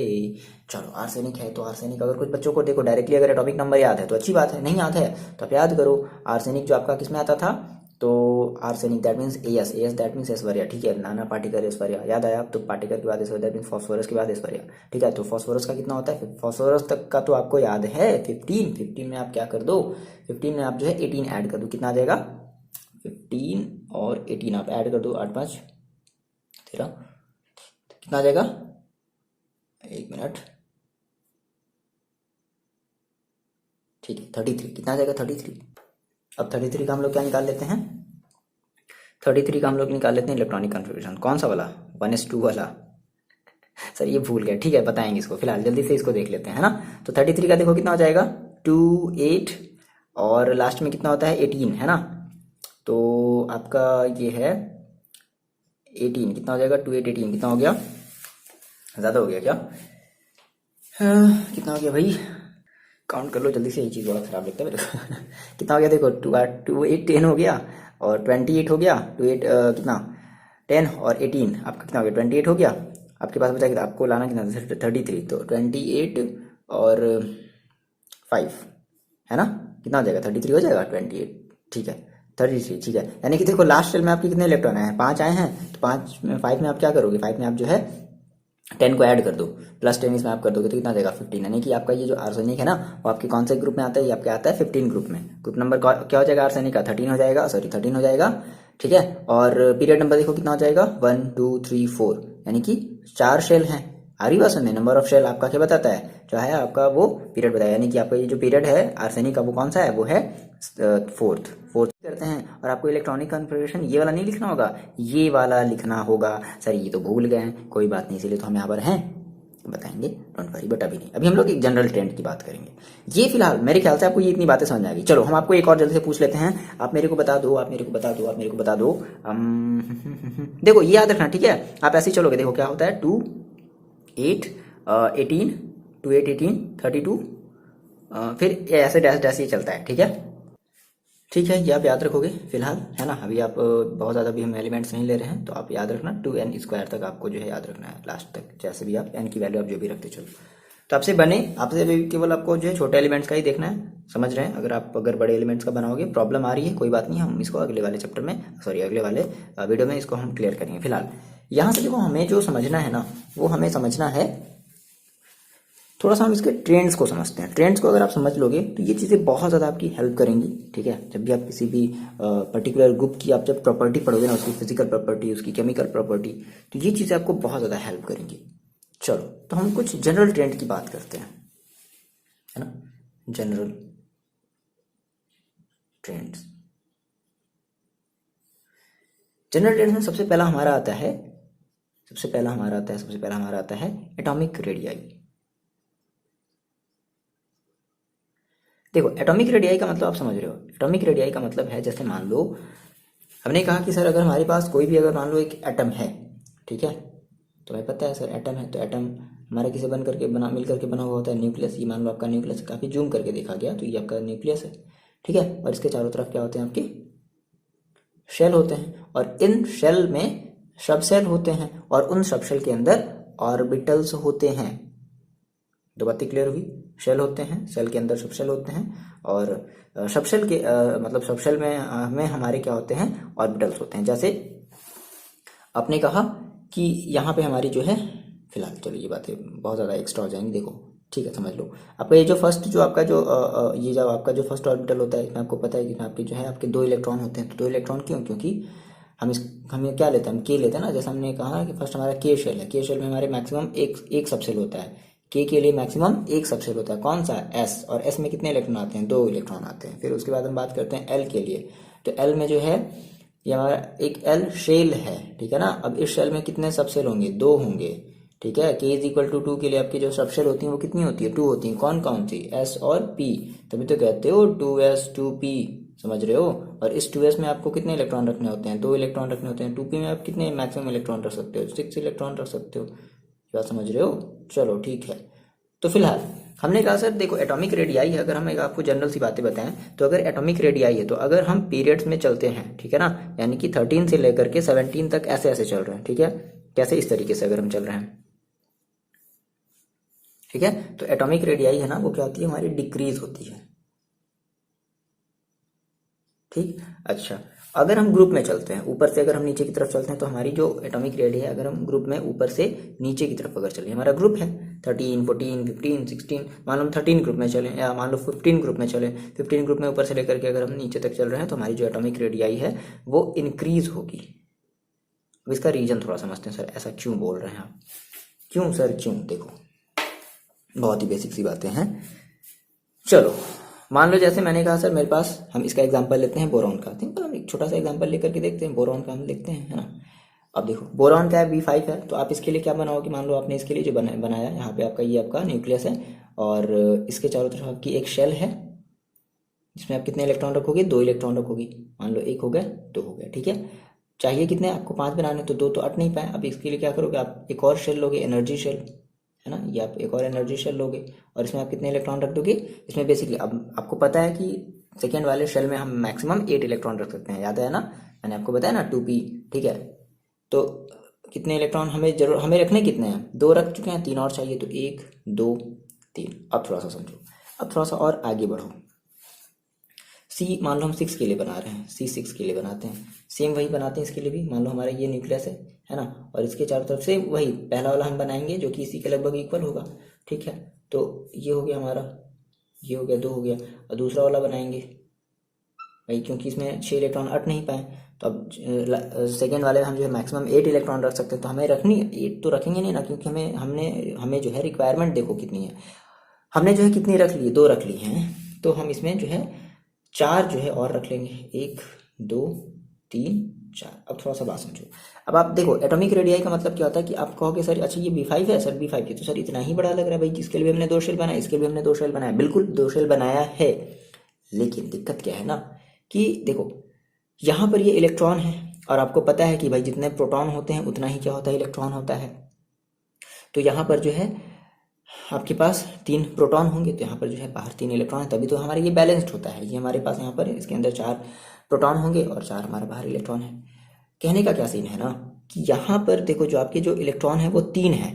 चलो आर्सेनिक है, तो आर्सेनिक अगर कुछ बच्चों को देखो डायरेक्टली अगर एटॉमिक नंबर याद है तो अच्छी बात है, नहीं याद है तो आप याद करो। आर्सेनिक जो आपका किसमें आता था, तो arsenic that means S that means Aishwarya, ठीक है, नाना पार्टिकल ऐश्वर्या, याद आया, तो पार्टिकल के बाद ऐश्वर्या दैट मीन्स फॉस्फोरस के बाद ऐश्वर्या, ठीक है। तो फॉस्फोरस का कितना होता है, फॉस्फोरस तक का तो आपको याद है 15 में आप क्या कर दो, 15 में आप जो है 18 ऐड कर दो, कितना आ जाएगा 15 और 18 आप ऐड कर दो, 8 5 13, कितना आ जाएगा, एक मिनट, ठीक है 33 कितना आ जाएगा 33। अब 33 का हम लोग क्या निकाल लेते हैं, 33 का हम लोग निकाल लेते हैं इलेक्ट्रॉनिक कन्फिग्रेशन। कौन सा वाला 1s2 वाला सर ये भूल गए, ठीक है बताएंगे इसको, फिलहाल जल्दी से इसको देख लेते हैं है ना। तो 33 का देखो कितना हो जाएगा 2 8 और लास्ट में कितना होता है 18 है ना। तो आपका ये है 18 कितना हो जाएगा 2 8 18 कितना हो गया, ज़्यादा हो गया क्या, कितना हो गया भाई काउंट कर लो जल्दी से, ये चीज़ बड़ा खराब लगता है मेरे को कितना हो गया देखो 2 8 10 हो गया और 28 हो गया 2 8 कितना 10 और 18 आपका कितना हो गया 28 हो गया। आपके पास बचा आपको लाना कितना 33 तो 28 और 5 है ना, कितना हो जाएगा 33 हो जाएगा 28 ठीक है 33 ठीक है। यानी कि देखो लास्ट सेल में आपके कितने इलेक्ट्रॉन आए हैं 5 आए हैं, तो 5 में 5 में आप क्या करोगे 5 में आप जो है 10 को ऐड कर दो प्लस 10 इसमें आप कर दोगे तो कितना जाएगा 15। यानी कि आपका ये जो आर्सेनिक है ना वो आपके कौन से ग्रुप में आता है, ये आपके आता है 15 ग्रुप में। ग्रुप नंबर क्या हो जाएगा आर्सेनिक का 13 हो जाएगा, सॉरी 13 हो जाएगा ठीक है। और पीरियड नंबर देखो कितना हो जाएगा 1 2 3 4 यानी कि 4 शेल हैं। आ रही बात सुनने, नंबर ऑफ शेल आपका क्या बताता है जो है आपका वो पीरियड बताया, यानी कि आपका ये जो पीरियड है आर्सेनिक का वो कौन सा है वो है फोर्थ करते हैं। और आपको इलेक्ट्रॉनिक कन्फिग्रेशन ये वाला नहीं लिखना होगा, ये वाला लिखना होगा। सर ये तो भूल गए हैं, कोई बात नहीं, इसीलिए तो हम यहाँ पर हैं बताएंगे, डोंट वरी। बट अभी नहीं, अभी हम लोग एक जनरल ट्रेंड की बात करेंगे। ये फिलहाल मेरे ख्याल से आपको ये इतनी बातें समझ आ गई। चलो हम आपको एक और जल्दी से पूछ लेते हैं, आप मेरे को बता दो, आप मेरे को बता दो, आप मेरे को बता दो। देखो ये याद रखना ठीक है, आप ऐसे ही चलोगे। देखो क्या होता है 2 8 18 2 8 18 32 फिर ऐसे डैश डैश ये चलता है ठीक है। ठीक है ये आप याद रखोगे फिलहाल है ना। अभी आप बहुत ज़्यादा भी हम एलिमेंट्स नहीं ले रहे हैं, तो आप याद रखना 2n² तक आपको जो है याद रखना है लास्ट तक, जैसे भी आप n की वैल्यू आप जो भी रखते चलो। तो आपसे बने आपसे भी केवल आपको जो है छोटे एलिमेंट्स का ही देखना है, समझ रहे हैं। अगर बड़े एलिमेंट्स का बनाओगे प्रॉब्लम आ रही है कोई बात नहीं, हम इसको अगले वाले चैप्टर में अगले वाले वीडियो में इसको हम क्लियर करेंगे। फिलहाल यहाँ से देखो हमें जो समझना है ना वो हमें समझना है थोड़ा सा, हम इसके ट्रेंड्स को समझते हैं। ट्रेंड्स को अगर आप समझ लोगे तो ये चीज़ें बहुत ज़्यादा आपकी हेल्प करेंगी ठीक है। जब भी आप किसी भी पर्टिकुलर ग्रुप की आप जब प्रॉपर्टी पढ़ोगे ना, उसकी फिजिकल प्रॉपर्टी उसकी केमिकल प्रॉपर्टी, तो ये चीज़ें आपको बहुत ज़्यादा हेल्प करेंगी। चलो तो हम कुछ जनरल ट्रेंड की बात करते हैं है ना। जनरल ट्रेंड्स, जनरल ट्रेंड्स में सबसे पहला हमारा आता है एटॉमिक रेडियाई। देखो एटॉमिक रेडियाई का मतलब आप समझ रहे हो, एटॉमिक रेडियाई का मतलब है जैसे मान लो हमने कहा कि सर अगर हमारे पास कोई भी अगर मान लो एक एटम है ठीक है, तो हमें पता है सर एटम है, तो एटम हमारे किसी मिल करके बना हुआ होता है न्यूक्लियस। ये मान लो आपका न्यूक्लियस काफ़ी जूम करके देखा गया तो ये आपका न्यूक्लियस है ठीक है। और इसके चारों तरफ क्या होते हैं आपके शेल होते हैं, और इन शेल में सब शेल होते हैं और उन सब शेल के अंदर ऑर्बिटल्स होते हैं। दो बातें क्लियर हुई, शेल होते हैं, सेल के अंदर सब शेल होते हैं, और सब शेल के मतलब सब शेल में हमारे क्या होते हैं ऑर्बिटल्स होते हैं। जैसे आपने कहा कि यहाँ पे हमारी जो है फिलहाल, चलो ये बातें बहुत ज़्यादा एक्स्ट्रा हो जाएंगी, देखो ठीक है समझ लो। आपका ये जो फर्स्ट जो आपका जो ये जो आपका जो फर्स्ट ऑर्बिटल होता है इसमें आपको पता है कि आपके जो है आपके 2 इलेक्ट्रॉन होते हैं। तो 2 इलेक्ट्रॉन क्यों, क्योंकि हम क्या लेते हैं, हम के लेते हैं ना। जैसे हमने कहा कि फर्स्ट हमारा के शेल है, के शेल में हमारे मैक्सिमम एक सबसेल होता है, के लिए मैक्सिमम एक सबसेल होता है कौन सा एस, और एस में कितने इलेक्ट्रॉन आते हैं 2 इलेक्ट्रॉन आते हैं। फिर उसके बाद हम बात करते हैं एल के लिए, तो एल में जो है ये हमारा एक एल शेल है ठीक है ना। अब इस शेल में कितने सबसेल होंगे 2 होंगे ठीक है। के इज इक्वल टू 2 के लिए आपकी जो सबसेल होती है वो कितनी होती है 2 होती है। कौन कौन सी एस और पी, तभी तो कहते हो 2s 2p, समझ रहे हो। और इस 2s में आपको कितने इलेक्ट्रॉन रखने होते हैं 2 इलेक्ट्रॉन रखने होते हैं। 2p में आप कितने मैक्सिमम इलेक्ट्रॉन रख सकते हो 6 इलेक्ट्रॉन रख सकते हो, क्या समझ रहे हो। चलो ठीक है, तो फिलहाल हमने कहा सर देखो एटॉमिक रेडियाई है, अगर हम एक आपको जनरल सी बातें बताएं तो अगर एटॉमिक रेडियाई है तो अगर हम पीरियड्स में चलते हैं ठीक है ना, यानी कि 13 से लेकर के 17 तक ऐसे ऐसे चल रहे हैं ठीक है। कैसे, इस तरीके से अगर हम चल रहे हैं ठीक है, तो एटॉमिक रेडियाई है ना वो क्या होती है हमारी डिक्रीज होती है ठीक। अच्छा अगर हम ग्रुप में चलते हैं ऊपर से, अगर हम नीचे की तरफ चलते हैं तो हमारी जो एटॉमिक रेडियाई है अगर हम ग्रुप में ऊपर से नीचे की तरफ अगर चले, हमारा ग्रुप है 13 14 15 16, मान लो हम 13 ग्रुप में चले या मान लो 15 ग्रुप में चले, 15 ग्रुप में ऊपर से लेकर के अगर हम नीचे तक चल रहे हैं तो हमारी जो एटॉमिक रेडियाई है वो इंक्रीज होगी। अब इसका रीजन थोड़ा समझते हैं, सर ऐसा क्यों बोल रहे हैं आप, क्यों सर क्यों, देखो बहुत ही बेसिक सी बातें हैं। चलो मान लो जैसे मैंने कहा सर मेरे पास, हम इसका एग्जांपल लेते हैं बोरॉन का, सिंपल हम एक छोटा सा एग्जांपल लेकर के देखते हैं, बोरॉन का हम लिखते हैं, है ना। अब देखो बोरॉन का है B5 है, तो आप इसके लिए क्या बनाओगे, मान लो आपने इसके लिए जो बनाया यहाँ पे आपका ये आपका न्यूक्लियस है, और इसके चारों तरफ आपकी एक शेल है जिसमें आप कितने इलेक्ट्रॉन रखोगे, 2 इलेक्ट्रॉन रखोगे। मान लो 1 हो गया, 2 हो गया, ठीक है। चाहिए कितने आपको, 5 बनाने, तो 2 तो अट नहीं पाए। अब इसके लिए क्या करोगे, आप एक और शेल लोगे, एनर्जी शेल, है ना, ये आप एक और एनर्जी शेल लोगे, और इसमें आप कितने इलेक्ट्रॉन रख दोगे। इसमें बेसिकली अब आपको पता है कि सेकेंड वाले शेल में हम मैक्सिमम 8 इलेक्ट्रॉन रख सकते हैं, याद है ना, मैंने आपको बताया ना 2p, ठीक है। तो कितने इलेक्ट्रॉन हमें रखने कितने हैं, 2 रख चुके हैं, 3 और चाहिए, तो 1 2 3। अब थोड़ा सा समझो, अब थोड़ा सा और आगे बढ़ो। सी मान लो हम 6 के लिए बना रहे हैं, C6 के लिए बनाते हैं, सेम वही बनाते हैं इसके लिए भी। मान लो हमारा ये न्यूक्लियस है ना, और इसके चारों तरफ से वही पहला वाला हम बनाएंगे जो कि इसी के लगभग इक्वल होगा, ठीक है। तो ये हो गया हमारा, ये हो गया, 2 हो गया, और दूसरा वाला बनाएंगे भाई, क्योंकि इसमें 6 इलेक्ट्रॉन अट नहीं पाए, तो अब सेकेंड वाले में हम जो है मैक्सिमम 8 इलेक्ट्रॉन रख सकते हैं। तो हमें रखनी 8 तो रखेंगे नहीं ना, क्योंकि हमें जो है रिक्वायरमेंट देखो कितनी है, हमने जो है कितनी रख ली, 2 रख ली हैं, तो हम इसमें जो है 4 जो है और रख लेंगे, 1 2 3 4। अब थोड़ा सा बात समझो, अब आप देखो एटॉमिक रेडियाई का मतलब क्या होता है कि आप कहोगे सर अच्छा ये B5 है सर, B5 की तो सर इतना ही बड़ा लग रहा है भाई, जिसके लिए हमने 2 शेल बनाया, इसके लिए हमने 2 शेल बनाया, बिल्कुल 2 शेल बनाया है, लेकिन दिक्कत क्या है ना कि देखो यहाँ पर ये इलेक्ट्रॉन है, और आपको पता है कि भाई जितने प्रोटॉन होते हैं उतना ही क्या होता है, इलेक्ट्रॉन होता है। तो यहाँ पर जो है आपके पास 3 प्रोटॉन होंगे, तो यहाँ पर जो है बाहर 3 इलेक्ट्रॉन है, तभी तो हमारे ये बैलेंस्ड होता है। ये हमारे पास यहाँ पर इसके अंदर 4 प्रोटॉन होंगे और 4 हमारा बाहर इलेक्ट्रॉन है। कहने का क्या सीन है ना कि यहाँ पर देखो जो आपके जो इलेक्ट्रॉन है वो 3 है।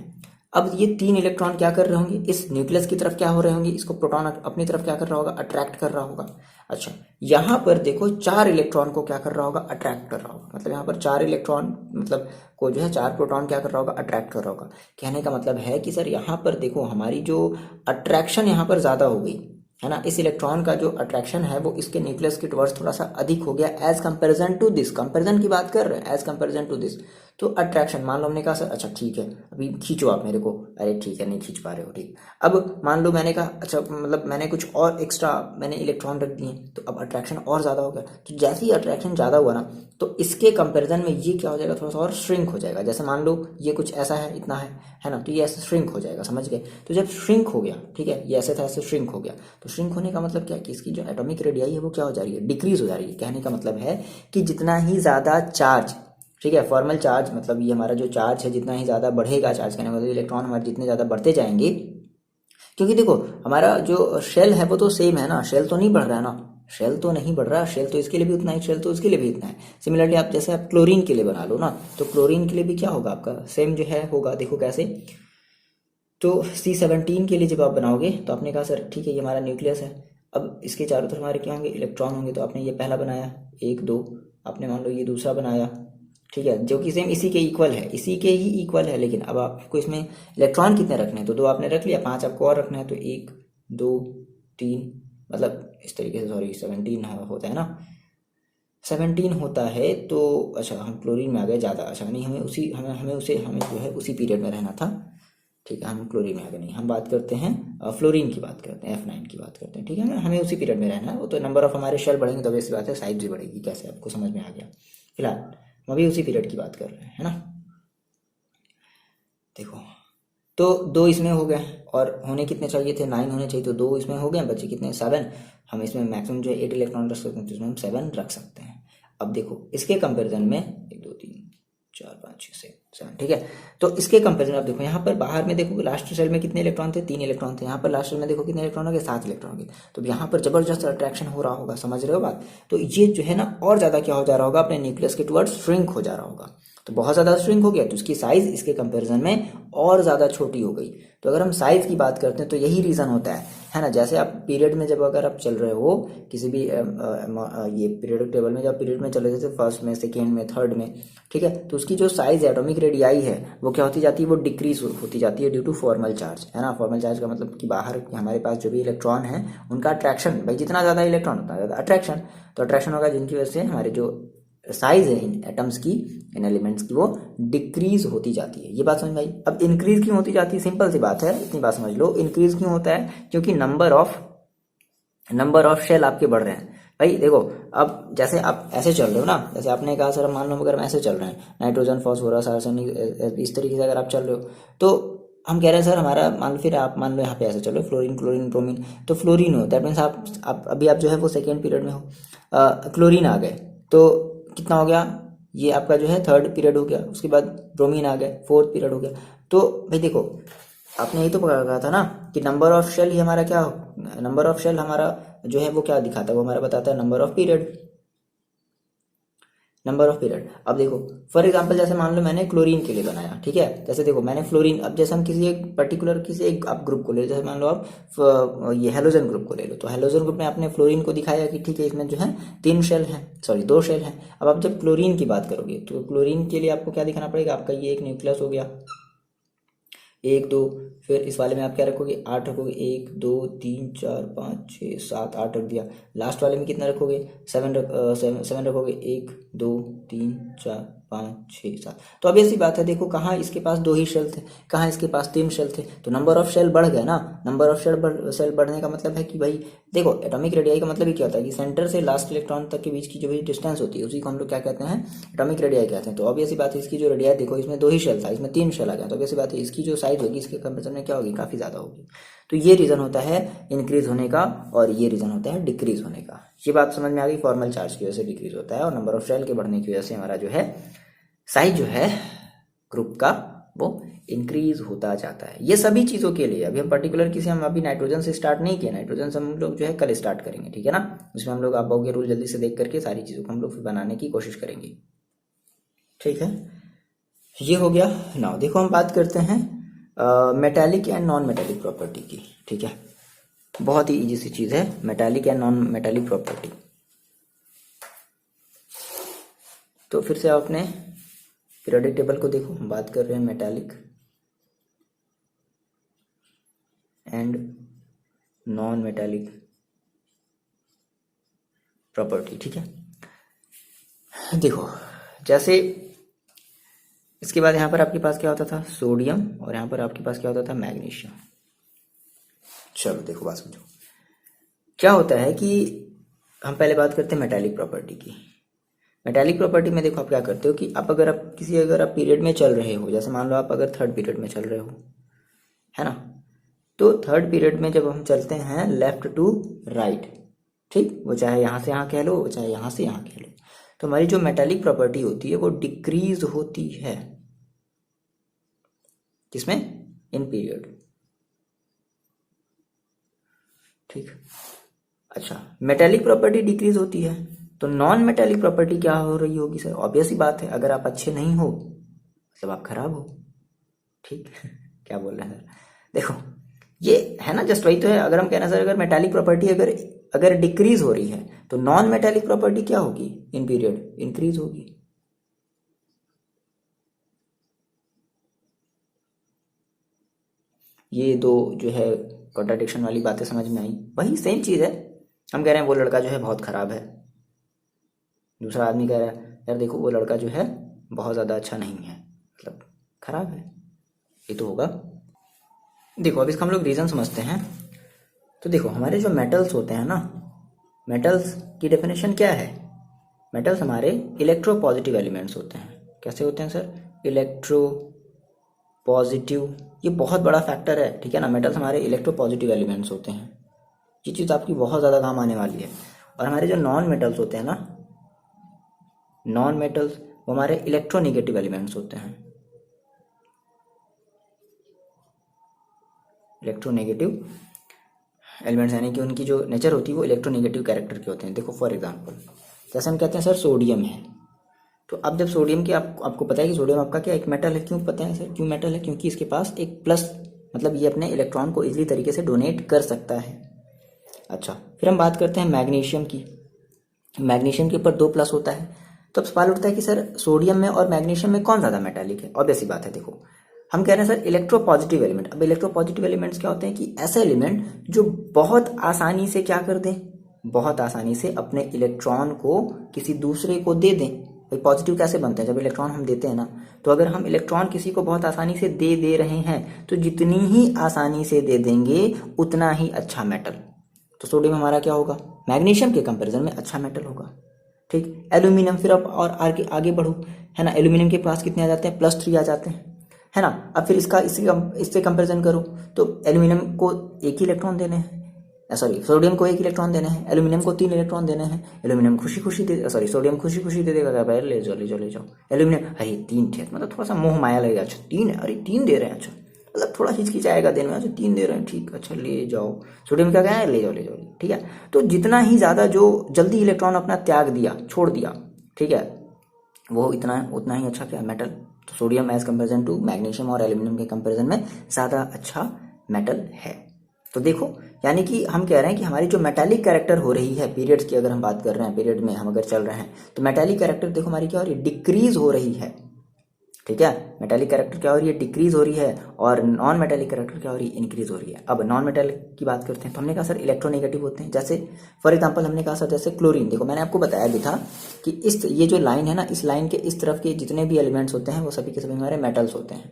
अब ये 3 इलेक्ट्रॉन क्या कर रहे होंगे, इस न्यूक्लियस की तरफ क्या हो रहे होंगे, इसको प्रोटॉन अपनी तरफ क्या कर रहा होगा, अट्रैक्ट कर रहा होगा। अच्छा यहाँ पर देखो 4 इलेक्ट्रॉन को क्या कर रहा होगा, अट्रैक्ट कर रहा होगा, मतलब यहाँ पर 4 इलेक्ट्रॉन मतलब को जो है 4 प्रोटॉन क्या कर रहा होगा, अट्रैक्ट कर रहा होगा। कहने का मतलब है कि सर यहाँ पर देखो हमारी जो अट्रैक्शन यहाँ पर ज़्यादा हो गई है ना, इस इलेक्ट्रॉन का जो अट्रैक्शन है वो इसके न्यूक्लियस के टुवर्ड्स थोड़ा सा अधिक हो गया as comparison to this, comparison की बात कर रहे हैं, एज कंपेरिजन टू दिस। तो अट्रैक्शन मान लो हमने कहा सर अच्छा ठीक है अभी खींचो आप मेरे को, अरे ठीक है नहीं खींच पा रहे हो, ठीक। अब मान लो मैंने कहा अच्छा मतलब मैंने कुछ और एक्स्ट्रा मैंने इलेक्ट्रॉन रख दिए, तो अब अट्रैक्शन और ज़्यादा हो गया। तो जैसे ही अट्रैक्शन ज़्यादा हुआ ना, तो इसके कंपेरिजन में ये क्या हो जाएगा, थोड़ा सा और श्रिंक हो जाएगा। जैसे मान लो ये कुछ ऐसा है, इतना है ना, तो ये ऐसे श्रिंक हो जाएगा, समझ गए। तो जब श्रिंक हो गया, ठीक है, ये ऐसे था ऐसे श्रिंक हो गया, तो श्रिंक होने का मतलब क्या है कि इसकी जो एटॉमिक रेडियाई है वो क्या हो जा रही है, डिक्रीज हो जा रही है। कहने का मतलब है कि जितना ही ज़्यादा चार्ज, ठीक है, फॉर्मल चार्ज मतलब ये हमारा जो चार्ज है जितना ही ज़्यादा बढ़ेगा, चार्ज करने का मतलब इलेक्ट्रॉन हमारे जितने ज़्यादा बढ़ते जाएंगे, क्योंकि देखो हमारा जो शेल है वो तो सेम है ना, शेल तो नहीं बढ़ रहा है ना, शेल तो नहीं बढ़ रहा, शेल तो इसके लिए भी उतना है, शेल तो उसके लिए भी इतना है। सिमिलरली आप जैसे आप क्लोरीन के लिए बना लो ना, तो क्लोरीन के लिए भी क्या होगा आपका सेम जो है होगा, देखो कैसे। तो C17 के लिए जब आप बनाओगे तो आपने कहा सर ठीक है ये हमारा न्यूक्लियस है, अब इसके चारों तरफ हमारे क्या होंगे, इलेक्ट्रॉन होंगे। तो आपने ये पहला बनाया 1 2, आपने मान लो ये दूसरा बनाया, ठीक है, जो कि सेम इसी के इक्वल है, इसी के ही इक्वल है। लेकिन अब आपको इसमें इलेक्ट्रॉन कितने रखने हैं, तो 2 आपने रख लिया, 5 आपको और रखना है, तो 1 2 3 मतलब इस तरीके से, सॉरी 17 होता है ना, 17 होता है। तो अच्छा हम क्लोरीन में आ गए ज़्यादा, अच्छा नहीं हमें जो है उसी पीरियड में रहना था, ठीक है, हम क्लोरीन में आ गए नहीं, हम बात करते हैं फ्लोरीन की बात करते हैं, F9 की बात करते हैं, ठीक है, हमें उसी पीरियड में रहना है। वो तो नंबर ऑफ हमारे शेल बढ़ेंगे तो वैसी बात है साइज भी बढ़ेगी, कैसे आपको समझ में आ गया। फिलहाल हम अभी उसी पीरियड की बात कर रहे हैं, है ना। देखो तो 2 इसमें हो गए, और होने कितने चाहिए थे, 9 होने चाहिए, तो 2 इसमें हो गए, बचे कितने 7। हम इसमें मैक्सिमम जो है 8 इलेक्ट्रॉन रख सकते हैं, तो इसमें हम 7 रख सकते हैं। अब देखो इसके कंपेरिजन में 1 2 3 4 5 6 7, ठीक है। तो इसके कंपेरिजन आप देखो यहाँ पर बाहर में देखो लास्ट सेल में कितने इलेक्ट्रॉन थे, 3 इलेक्ट्रॉन थे। यहाँ पर लास्ट सेल में देखो कितने इलेक्ट्रॉन हो गए, 7 इलेक्ट्रॉन के। तो यहाँ पर जबरदस्त अट्रैक्शन हो रहा होगा, समझ रहे हो बात। तो ये जो है ना और ज़्यादा क्या हो जा रहा होगा, अपने न्यूक्लियस के टुवर्ड्स श्रिंक हो जा रहा होगा। तो बहुत ज़्यादा श्रिंक हो गया, तो इसकी साइज इसके कंपैरिजन में और ज़्यादा छोटी हो गई। तो अगर हम साइज की बात करते हैं तो यही रीज़न होता है ना। जैसे आप पीरियड में जब अगर आप चल रहे हो किसी भी ये पीरियडिक टेबल में, जब पीरियड में चल रहे थे फर्स्ट में, सेकेंड में, थर्ड में, ठीक है, तो उसकी जो साइज एटॉमिक रेडियाई है वो क्या होती जाती है, वो डिक्रीज होती जाती है ड्यू टू फॉर्मल चार्ज, है ना। फॉर्मल चार्ज का मतलब कि बाहर हमारे पास जो भी इलेक्ट्रॉन है उनका अट्रैक्शन, भाई जितना ज़्यादा इलेक्ट्रॉन उतना ज़्यादा अट्रैक्शन। तो अट्रैक्शन होगा जिनकी वजह से हमारे जो साइज है इन एटम्स की, इन एलिमेंट्स की, वो डिक्रीज होती जाती है। ये बात समझ में आई। अब इंक्रीज क्यों होती जाती है, सिंपल सी बात है, इतनी बात समझ लो। इंक्रीज क्यों होता है, क्योंकि number of number of shell आपके बढ़ रहे हैं। भाई देखो, अब जैसे आप ऐसे चल रहे हो ना, जैसे आपने कहा सर मान लो अगर हम ऐसे चल रहे हैं, नाइट्रोजन फॉस्फोरस आर्सेनिक, इस तरीके से अगर आप चल रहे हो, तो हम कह रहे हैं सर हमारा मान लो, फिर आप मान लो यहाँ पे ऐसे चलो फ्लोरीन क्लोरीन ब्रोमीन, तो फ्लोरीन हो, दैट मीन्स आप अभी आप जो है वो सेकेंड पीरियड में हो, क्लोरीन आ गए तो कितना हो गया, ये आपका जो है थर्ड पीरियड हो गया, उसके बाद ब्रोमीन आ गए, फोर्थ पीरियड हो गया। तो भाई देखो, आपने यही तो कहा था ना कि नंबर ऑफ शेल ही हमारा क्या, नंबर ऑफ शेल हमारा जो है वो क्या दिखाता है, वो हमारा बताता है number of period, number of period. अब देखो फॉर एग्जांपल, जैसे मान लो मैंने क्लोरीन के लिए बनाया, ठीक है, जैसे देखो मैंने फ्लोरीन, अब जैसे हम किसी एक पर्टिकुलर किसी एक आप ग्रुप को ले, जैसे मान लो आप ये हेलोजन ग्रुप को ले लो, तो हेलोजन ग्रुप में आपने फ्लोरीन को दिखाया कि ठीक है इसमें जो है 3 शेल हैं, सॉरी 2 शेल हैं। अब आप जब क्लोरीन की बात करोगे तो क्लोरीन के लिए आपको क्या दिखाना पड़ेगा, आपका ये एक न्यूक्लियस हो गया, 1 2, फिर इस वाले में आप क्या रखोगे, 8 रखोगे, 1 2 3 4 5 6 7 8 रख दिया। लास्ट वाले में कितना रखोगे, 7 रखोगे, 1 2 3 4 5 6 7। तो अब ऐसी बात है, देखो कहाँ इसके पास 2 ही शेल थे, कहाँ इसके पास 3 शेल थे, तो नंबर ऑफ शेल बढ़ गया ना। नंबर ऑफ शेल बढ़ने का मतलब है कि भाई देखो, एटॉमिक रेडियाई का मतलब ही क्या होता है कि सेंटर से लास्ट इलेक्ट्रॉन तक के बीच की जो भी डिस्टेंस होती है उसी को हम लोग क्या कहते हैं, एटॉमिक रेडियाई कहते हैं। तो ऑब्वियस सी बात है, इसकी जो रेडियाई देखो, इसमें 2 ही शेल था, इसमें 3 शेल आ गया, तो ऑब्वियस सी बात है इसकी जो साइज होगी इसके कंपेरिजन में क्या होगी, काफी ज्यादा होगी। तो ये रीजन होता है इंक्रीज होने का, और ये रीजन होता है डिक्रीज होने का। ये बात समझ में आ गई, फॉर्मल चार्ज की वजह से डिक्रीज होता है, और नंबर ऑफ शेल के बढ़ने की वजह से हमारा जो है साइज जो है ग्रुप का वो इंक्रीज होता जाता है। ये सभी चीजों के लिए, अभी हम पर्टिकुलर किसी, हम अभी नाइट्रोजन से स्टार्ट नहीं किए, नाइट्रोजन से हम लोग जो है कल स्टार्ट करेंगे, ठीक है ना। उसमें हम लोग आप के रूल जल्दी से देख करके सारी चीजों को हम लोग फिर बनाने की कोशिश करेंगे, ठीक है। ये हो गया। नाउ देखो हम बात करते हैं metallic and non metallic property की, ठीक है। बहुत ही इजी सी चीज है, metallic and non metallic property. तो फिर से आप अपने पीरियोडिक टेबल को देखो, हम बात कर रहे हैं metallic and non metallic property, ठीक है। देखो जैसे इसके बाद यहाँ पर आपके पास क्या होता था, सोडियम, और यहाँ पर आपके पास क्या होता था, मैग्नीशियम। चलो देखो बात समझो, क्या होता है कि हम पहले बात करते हैं मेटालिक प्रॉपर्टी की। मेटालिक प्रॉपर्टी में देखो आप क्या करते हो कि आप अगर आप किसी, अगर आप पीरियड में चल रहे हो, जैसे मान लो आप अगर थर्ड पीरियड में चल रहे हो, है ना, तो थर्ड पीरियड में जब हम चलते हैं लेफ्ट टू राइट, ठीक, वो चाहे यहाँ से यहाँ कह लो, चाहे यहाँ से यहाँ कह लो, तो हमारी जो मेटालिक प्रॉपर्टी होती है वो डिक्रीज होती है, किसमें, इन पीरियड, ठीक। अच्छा, मेटालिक प्रॉपर्टी डिक्रीज होती है, तो नॉन मेटालिक प्रॉपर्टी क्या हो रही होगी सर, ऑब्वियस ही बात है, अगर आप अच्छे नहीं हो मतलब आप खराब हो, ठीक। क्या बोल रहे हैं सर, देखो ये है ना, जस्ट वही तो है। अगर हम कहना सर अगर मेटालिक प्रॉपर्टी अगर डिक्रीज हो रही है, तो नॉन मेटालिक प्रॉपर्टी क्या होगी, इन पीरियड इंक्रीज होगी। ये दो जो है कॉन्ट्राडिक्शन वाली बातें समझ में आई, वही सेम चीज है। हम कह रहे हैं वो लड़का जो है बहुत खराब है, दूसरा आदमी कह रहा है यार देखो वो लड़का जो है बहुत ज़्यादा अच्छा नहीं है, मतलब खराब है, ये तो होगा। देखो अब इसका हम लोग रीज़न समझते हैं। तो देखो हमारे जो मेटल्स होते हैं ना, मेटल्स की डेफिनेशन क्या है, मेटल्स हमारे इलेक्ट्रो पॉजिटिव एलिमेंट्स होते हैं। कैसे होते हैं सर, इलेक्ट्रो पॉजिटिव, ये बहुत बड़ा फैक्टर है, ठीक है ना। मेटल्स हमारे इलेक्ट्रो पॉजिटिव एलिमेंट्स होते हैं, ये चीज़ आपकी बहुत ज़्यादा काम आने वाली है। और हमारे जो नॉन मेटल्स होते हैं ना, नॉन मेटल्स वो हमारे इलेक्ट्रोनेगेटिव एलिमेंट्स होते हैं, इलेक्ट्रोनेगेटिव एलिमेंट्स, यानी कि उनकी जो नेचर होती है वो इलेक्ट्रोनेगेटिव कैरेक्टर के होते हैं। देखो फॉर एग्जांपल जैसे हम कहते हैं सर सोडियम है, तो अब जब सोडियम की आपको पता है कि सोडियम आपका क्या एक मेटल है, क्यों पता है सर क्यों मेटल है, क्योंकि इसके पास एक प्लस, मतलब ये अपने इलेक्ट्रॉन को इजीली तरीके से डोनेट कर सकता है। अच्छा, फिर हम बात करते हैं मैग्नीशियम की। मैग्नीशियम के ऊपर 2 प्लस होता है, तो अब सवाल उठता है कि सर सोडियम में और मैग्नीशियम में कौन ज़्यादा मेटालिक है। ऑब्वियस सी बात है, देखो हम कह रहे हैं सर इलेक्ट्रो पॉजिटिव एलिमेंट। अब इलेक्ट्रो पॉजिटिव एलिमेंट्स क्या होते हैं कि ऐसे एलिमेंट जो बहुत आसानी से क्या कर दें, बहुत आसानी से अपने इलेक्ट्रॉन को किसी दूसरे को दे दें। भाई पॉजिटिव कैसे बनते हैं, जब इलेक्ट्रॉन हम देते हैं ना, तो अगर हम इलेक्ट्रॉन किसी को बहुत आसानी से दे रहे हैं, तो जितनी ही आसानी से दे देंगे उतना ही अच्छा मेटल, तो सोडियम हमारा क्या होगा, मैग्नीशियम के कंपैरिजन में अच्छा मेटल होगा। ठीक, एल्यूमिनियम फिर अब और आगे आगे बढ़ो, है ना, एल्यूमिनियम के पास कितने आ जाते हैं, +3 आ जाते हैं, है ना। अब फिर इससे कंपैरिजन करो तो एल्यूमिनियम को एक ही इलेक्ट्रॉन देने हैं, सॉरी सोडियम को एक इलेक्ट्रॉन देने हैं, एल्यूमिनियम को 3 इलेक्ट्रॉन देने हैं। एल्यूमिनियम खुशी खुशी दे, सॉरी सोडियम खुशी खुशी दे देगा, भाई ले जाओ ले जाओ ले जाओ। एल्यूमिनियम अरे 3 थे, मतलब थोड़ा सा मोह माया लगेगा, अच्छा 3 है, अरे 3 दे रहे हैं, अच्छा मतलब थोड़ा हिचकिचाएगा देने में, अच्छा 3 दे रहे हैं, ठीक, अच्छा ले जाओ। सोडियम क्या है, ले जाओ ले जाओ, ठीक है। तो जितना ही ज़्यादा जो जल्दी इलेक्ट्रॉन अपना त्याग दिया, छोड़ दिया, ठीक है, वो इतना उतना ही अच्छा क्या मेटल। तो sodium as comparison to magnesium और एल्यूमिनियम के कंपेरिजन में ज़्यादा अच्छा मेटल है। तो देखो, यानी कि हम कह रहे हैं कि हमारी जो मेटालिक कैरेक्टर हो रही है पीरियड्स की, अगर हम बात कर रहे हैं पीरियड में हम अगर चल रहे हैं, तो मेटालिक कैरेक्टर देखो हमारी क्या हो रही है, डिक्रीज हो रही है। ठीक है, मेटालिक कैरेक्टर क्या हो रही है, डिक्रीज हो रही है, और नॉन मेटालिक कैरेक्टर क्या हो रही है, इंक्रीज हो रही है। अब नॉन मेटालिक की बात करते हैं, तो हमने कहा सर इलेक्ट्रोनेगेटिव होते हैं, जैसे फॉर एग्जांपल हमने कहा सर जैसे क्लोरीन। देखो मैंने आपको बताया भी था कि इस ये जो लाइन है ना, इस लाइन के इस तरफ के जितने भी एलिमेंट्स होते हैं वो सभी के सभी हमारे मेटल्स होते हैं।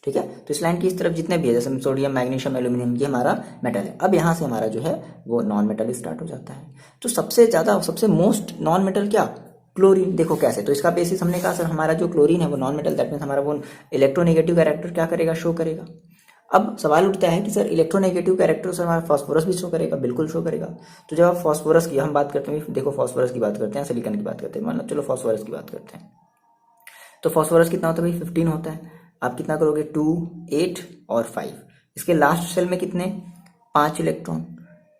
ठीक है, तो इस लाइन की इस तरफ जितने भी है, जैसे सोडियम मैग्नीशियम एल्यूमिनियम, ये हमारा मेटल है। अब यहाँ से हमारा जो है वो नॉन मेटल स्टार्ट हो जाता है। तो सबसे ज़्यादा सबसे मोस्ट नॉन मेटल क्या, क्लोरीन। देखो कैसे, तो इसका बेसिस हमने कहा सर हमारा जो क्लोरीन है वो नॉन मेटल, दैट मीन्स हमारा वो इलेक्ट्रोनेगेटिव कैरेक्टर क्या करेगा, शो करेगा। अब सवाल उठता है कि सर इलेक्ट्रोनेगेटिव कैरेक्टर सर हमारा फास्फोरस भी शो करेगा, बिल्कुल शो करेगा। तो जब आप फास्फोरस की हम बात करते हैं, देखो फास्फोरस की बात करते हैं, सिलिकॉन की बात करते हैं, मतलब चलो फास्फोरस की बात करते हैं। तो फास्फोरस कितना होता है भाई, 15 होता है। आप कितना करोगे, 2, 8 और 5। इसके लास्ट सेल में कितने, 5 इलेक्ट्रॉन।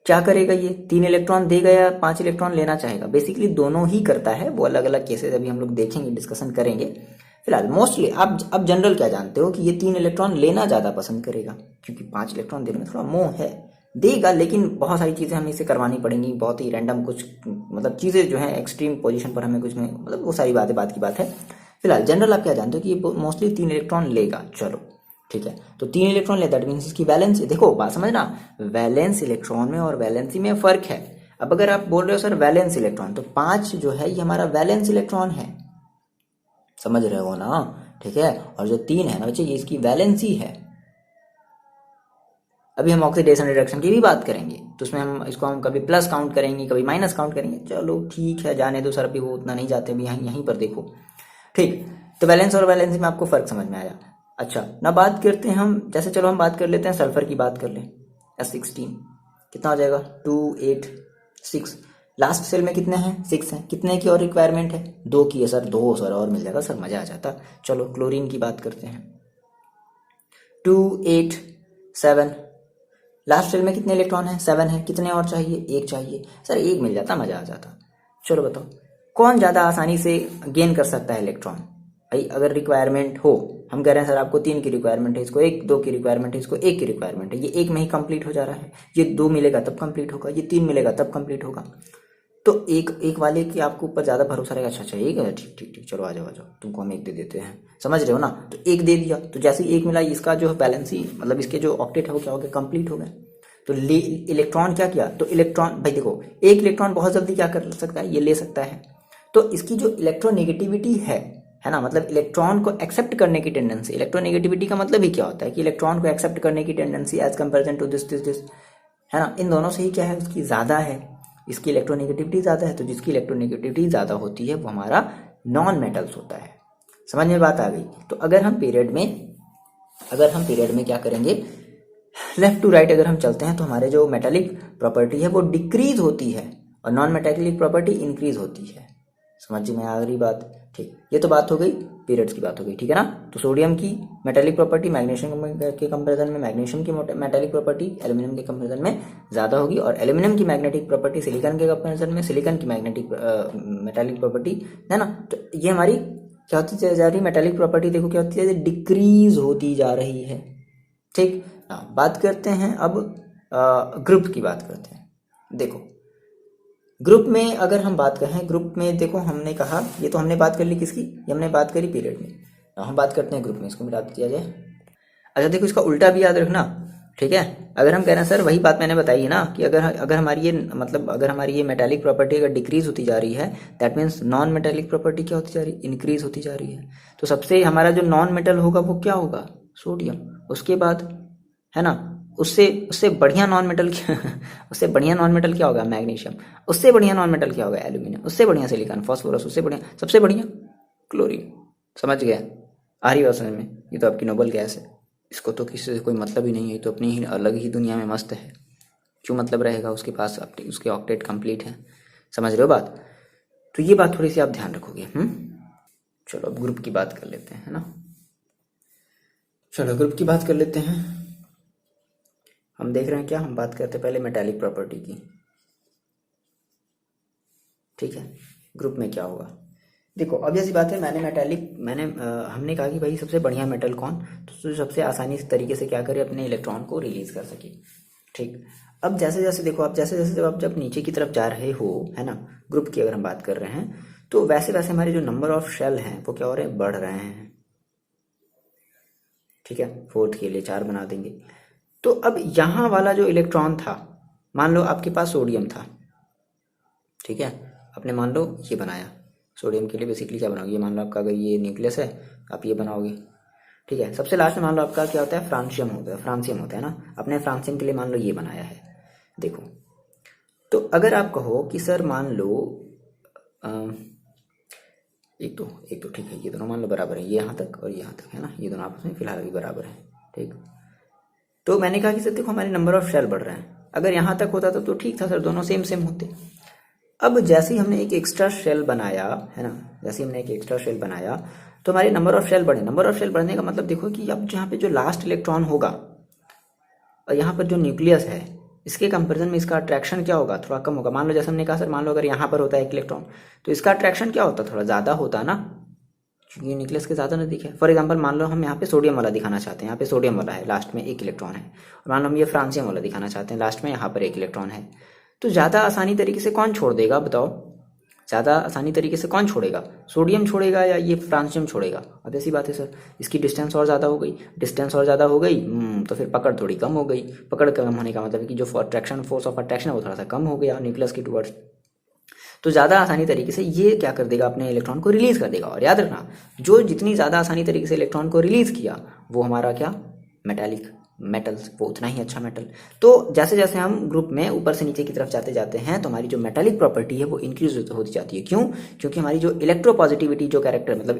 क्या करेगा ये, 3 इलेक्ट्रॉन देगा या 5 इलेक्ट्रॉन लेना चाहेगा, बेसिकली दोनों ही करता है। वो अलग अलग केसेस अभी हम लोग देखेंगे, डिस्कशन करेंगे। फिलहाल मोस्टली आप अब जनरल क्या जानते हो कि ये 3 इलेक्ट्रॉन लेना ज़्यादा पसंद करेगा, क्योंकि 5 इलेक्ट्रॉन देने में थोड़ा मोह है। देगा, लेकिन बहुत सारी चीज़ें हमें इसे करवानी पड़ेंगी, बहुत ही रैंडम कुछ मतलब चीज़ें जो है एक्सट्रीम पोजीशन पर हमें कुछ में, मतलब वो सारी बातें बात की बात है। फिलहाल जनरल आप क्या जानते हो कि ये मोस्टली 3 इलेक्ट्रॉन लेगा, चलो ठीक है। तो 3 इलेक्ट्रॉन लेता है, दैट मीन्स इसकी वैलेंसी, देखो बात समझना, वैलेंस इलेक्ट्रॉन में और वैलेंसी में फ़र्क है। अब अगर आप बोल रहे हो सर वैलेंस इलेक्ट्रॉन, तो 5 जो है ये हमारा वैलेंस इलेक्ट्रॉन है, समझ रहे हो ना, ठीक है। और जो 3 है ना बच्चे, ये इसकी वैलेंसी है। अभी हम ऑक्सीडेशन रिडक्शन की भी बात करेंगे, तो उसमें हम कभी प्लस काउंट करेंगे, कभी माइनस काउंट करेंगे, चलो ठीक है, जाने दो सर, अभी वो उतना नहीं जाते, अभी यहीं पर देखो, ठीक। तो वैलेंस और वैलेंसी में आपको फर्क समझ में आया। अच्छा, ना बात करते हैं हम, जैसे चलो हम बात कर लेते हैं सल्फर की, बात कर लें, S16 कितना हो जाएगा, 2, 8, 6। लास्ट सेल में कितने हैं, 6 हैं। कितने की और रिक्वायरमेंट है, 2 की है सर, 2 सर और मिल जाएगा सर, मजा आ जाता। चलो क्लोरीन की बात करते हैं, 2, 8, 7। लास्ट सेल में कितने इलेक्ट्रॉन हैं, 7 है। कितने और चाहिए, 1 चाहिए सर, 1 मिल जाता, मजा आ जाता। चलो बताओ कौन ज़्यादा आसानी से गेन कर सकता है इलेक्ट्रॉन, भाई अगर रिक्वायरमेंट हो, हम कह रहे हैं सर आपको 3 की रिक्वायरमेंट है, इसको 1, 2 की रिक्वायरमेंट है, इसको 1 की रिक्वायरमेंट है, ये 1 में ही कंप्लीट हो जा रहा है, ये 2 मिलेगा तब कंप्लीट होगा, ये 3 मिलेगा तब कंप्लीट होगा। तो एक वाले की आपको ऊपर ज़्यादा भरोसा रहेगा, अच्छा एक है, ठीक ठीक ठीक, चलो आ जाओ तुमको हम 1 दे देते हैं, समझ रहे हो ना। तो 1 दे दिया, तो जैसे ही 1 मिला, इसका जो बैलेंसी मतलब इसके जो ऑक्टेट है वो क्या हो गया, कंप्लीट हो गया। तो इलेक्ट्रॉन क्या किया, तो इलेक्ट्रॉन भाई देखो, 1 इलेक्ट्रॉन बहुत जल्दी क्या कर सकता है, ये ले सकता है। तो इसकी जो इलेक्ट्रोनेगेटिविटी है ना, मतलब इलेक्ट्रॉन को एक्सेप्ट करने की टेंडेंसी, इलेक्ट्रोनेगेटिविटी का मतलब ही क्या होता है कि इलेक्ट्रॉन को एक्सेप्ट करने की tendency as comparison to this, है ना, इन दोनों से ही क्या है, उसकी ज़्यादा है, इसकी इलेक्ट्रोनेगेटिविटी ज़्यादा है। तो जिसकी इलेक्ट्रोनेगेटिविटी ज़्यादा होती है वो हमारा नॉन मेटल्स होता है। समझ में बात आ गई। तो अगर हम पीरियड में क्या करेंगे, लेफ्ट टू राइट अगर हम चलते हैं, तो हमारे जो मेटालिक प्रॉपर्टी है वो डिक्रीज होती है और नॉन मेटालिक प्रॉपर्टी इंक्रीज होती है। समझ में आ रही बात, ठीक। ये तो बात हो गई, पीरियड्स की बात हो गई, ठीक है ना। तो सोडियम की मेटालिक प्रॉपर्टी मैग्नीशियम के कंपैरिजन में, मैग्नीशियम की मेटालिक प्रॉपर्टी एल्यूमिनियम के कंपैरिजन में ज़्यादा होगी, और एल्यूमिनियम की मैग्नेटिक प्रॉपर्टी सिलिकॉन के कंपैरिजन में, सिलिकॉन की मेटालिक प्रॉपर्टी, है ना। तो ये हमारी क्या होती जा रही, मेटालिक प्रॉपर्टी देखो क्या होती है, डिक्रीज होती जा रही है, ठीक। बात करते हैं अब ग्रुप की बात करते हैं। देखो ग्रुप में अगर हम बात करें, ग्रुप में देखो हमने कहा, ये तो हमने बात कर ली किसकी, ये हमने बात करी पीरियड में, हम बात करते हैं ग्रुप में, इसको मिटा दिया जाए। अच्छा देखो, इसका उल्टा भी याद रखना, ठीक है। अगर हम कह रहे हैं सर, वही बात मैंने बताई है ना कि अगर हमारी ये मतलब अगर हमारी ये मेटालिक प्रॉपर्टी अगर डिक्रीज होती जा रही है, that means non metallic property क्या होती जा रही है, इंक्रीज होती जा रही है। तो सबसे हमारा जो नॉन मेटल होगा वो क्या होगा, सोडियम, उसके बाद, है ना, उससे उससे बढ़िया नॉन मेटल क्या उससे बढ़िया नॉन मेटल क्या होगा? मैग्नीशियम। उससे बढ़िया नॉन मेटल क्या होगा? एल्यूमिनियम। उससे बढ़िया सिलिकॉन, फास्फोरस। उससे बढ़िया, सबसे बढ़िया क्लोरीन। समझ गया? आ रही बात समझ में? ये तो आपकी नोबल गैस है, इसको तो किसी से कोई मतलब ही नहीं है, ये तो अपनी ही अलग ही दुनिया में मस्त है। क्यों मतलब रहेगा उसके पास? अपनी उसके ऑक्टेट कंप्लीट है। समझ रहे हो बात? तो ये बात थोड़ी सी आप ध्यान रखोगे। चलो अब ग्रुप की बात कर लेते हैं, है ना? चलो ग्रुप की बात कर लेते हैं। हम देख रहे हैं क्या, हम बात करते हैं पहले मेटालिक प्रॉपर्टी की। ठीक है, ग्रुप में क्या होगा? देखो अब जैसी बात है, हमने कहा कि भाई सबसे बढ़िया मेटल कौन, तो सबसे आसानी से तरीके से क्या करे, अपने इलेक्ट्रॉन को रिलीज कर सके। ठीक, अब जैसे जैसे देखो, आप जैसे जैसे जब नीचे की तरफ जा रहे हो, है ना, ग्रुप की अगर हम बात कर रहे हैं, तो वैसे वैसे हमारे जो नंबर ऑफ शेल हैं वो क्या हो रहे हैं? बढ़ रहे हैं। ठीक है, फोर्थ के लिए 4 बना देंगे। तो अब यहाँ वाला जो इलेक्ट्रॉन था, मान लो आपके पास सोडियम था। ठीक है, आपने मान लो ये बनाया। सोडियम के लिए बेसिकली क्या बनाओगे? ये मान लो आपका अगर ये न्यूक्लियस है, आप ये बनाओगे। ठीक है, सबसे लास्ट में मान लो आपका क्या होता है? फ्रांसियम होता है ना। आपने फ्रांसियम के लिए मान लो ये बनाया है। देखो, तो अगर आप कहो कि सर मान लो अ, एक तो ठीक है, ये दोनों मान लो बराबर है, ये यहाँ तक और ये यहाँ तक, है ना, ये दोनों आपस में फिलहाल अभी बराबर है। ठीक, तो मैंने कहा कि सर देखो हमारे नंबर ऑफ शेल बढ़ रहे हैं। अगर यहाँ तक होता तो ठीक था सर, दोनों सेम सेम होते। अब जैसे ही हमने एक एक्स्ट्रा शेल बनाया, है ना, जैसे हमने एक एक्स्ट्रा शेल बनाया, तो हमारे नंबर ऑफ शेल बढ़े। नंबर ऑफ शेल बढ़ने का मतलब देखो कि अब यहाँ पे जो लास्ट इलेक्ट्रॉन होगा और यहाँ पर जो न्यूक्लियस है, इसके कंपेरिजन में इसका अट्रैक्शन क्या होगा? थोड़ा कम होगा। मान लो जैसे हमने कहा सर, मान लो अगर यहाँ पर होता है एक इलेक्ट्रॉन, तो इसका अट्रैक्शन क्या होता? थोड़ा ज़्यादा होता ना, क्योंकि न्यूक्लियस के ज़्यादा नजदीक है। फॉर एग्जाम्पल मान लो हम यहाँ पे सोडियम वाला दिखाना चाहते हैं, यहाँ पे सोडियम वाला है, लास्ट में एक इलेक्ट्रॉन है। और मान लो हम ये फ्रांसियम वाला दिखाना चाहते हैं, लास्ट में यहाँ पर एक इलेक्ट्रॉन है। तो ज़्यादा आसानी तरीके से कौन छोड़ देगा बताओ? ज़्यादा आसानी तरीके से कौन छोड़ेगा? सोडियम छोड़ेगा या ये फ्रांसियम छोड़ेगा? अब ऐसी बात है सर, इसकी डिस्टेंस और ज़्यादा हो गई। डिस्टेंस और ज़्यादा हो गई तो फिर पकड़ थोड़ी कम हो गई। पकड़ कम होने का मतलब है कि जो अट्रैक्शन, फोर्स ऑफ अट्रैक्शन है वो थोड़ा सा कम हो गया न्यूक्लियस की टुवर्ड्स। तो ज़्यादा आसानी तरीके से ये क्या कर देगा? अपने इलेक्ट्रॉन को रिलीज कर देगा। और याद रखना, जो जितनी ज़्यादा आसानी तरीके से इलेक्ट्रॉन को रिलीज किया, वो हमारा क्या? मेटल्स, वो उतना ही अच्छा मेटल। तो जैसे जैसे हम ग्रुप में ऊपर से नीचे की तरफ जाते जाते हैं, तो हमारी जो मेटालिक प्रॉपर्टी है वो इंक्रीज होती जाती है। क्यों? क्योंकि हमारी जो इलेक्ट्रोपॉजिटिविटी जो कैरेक्टर, मतलब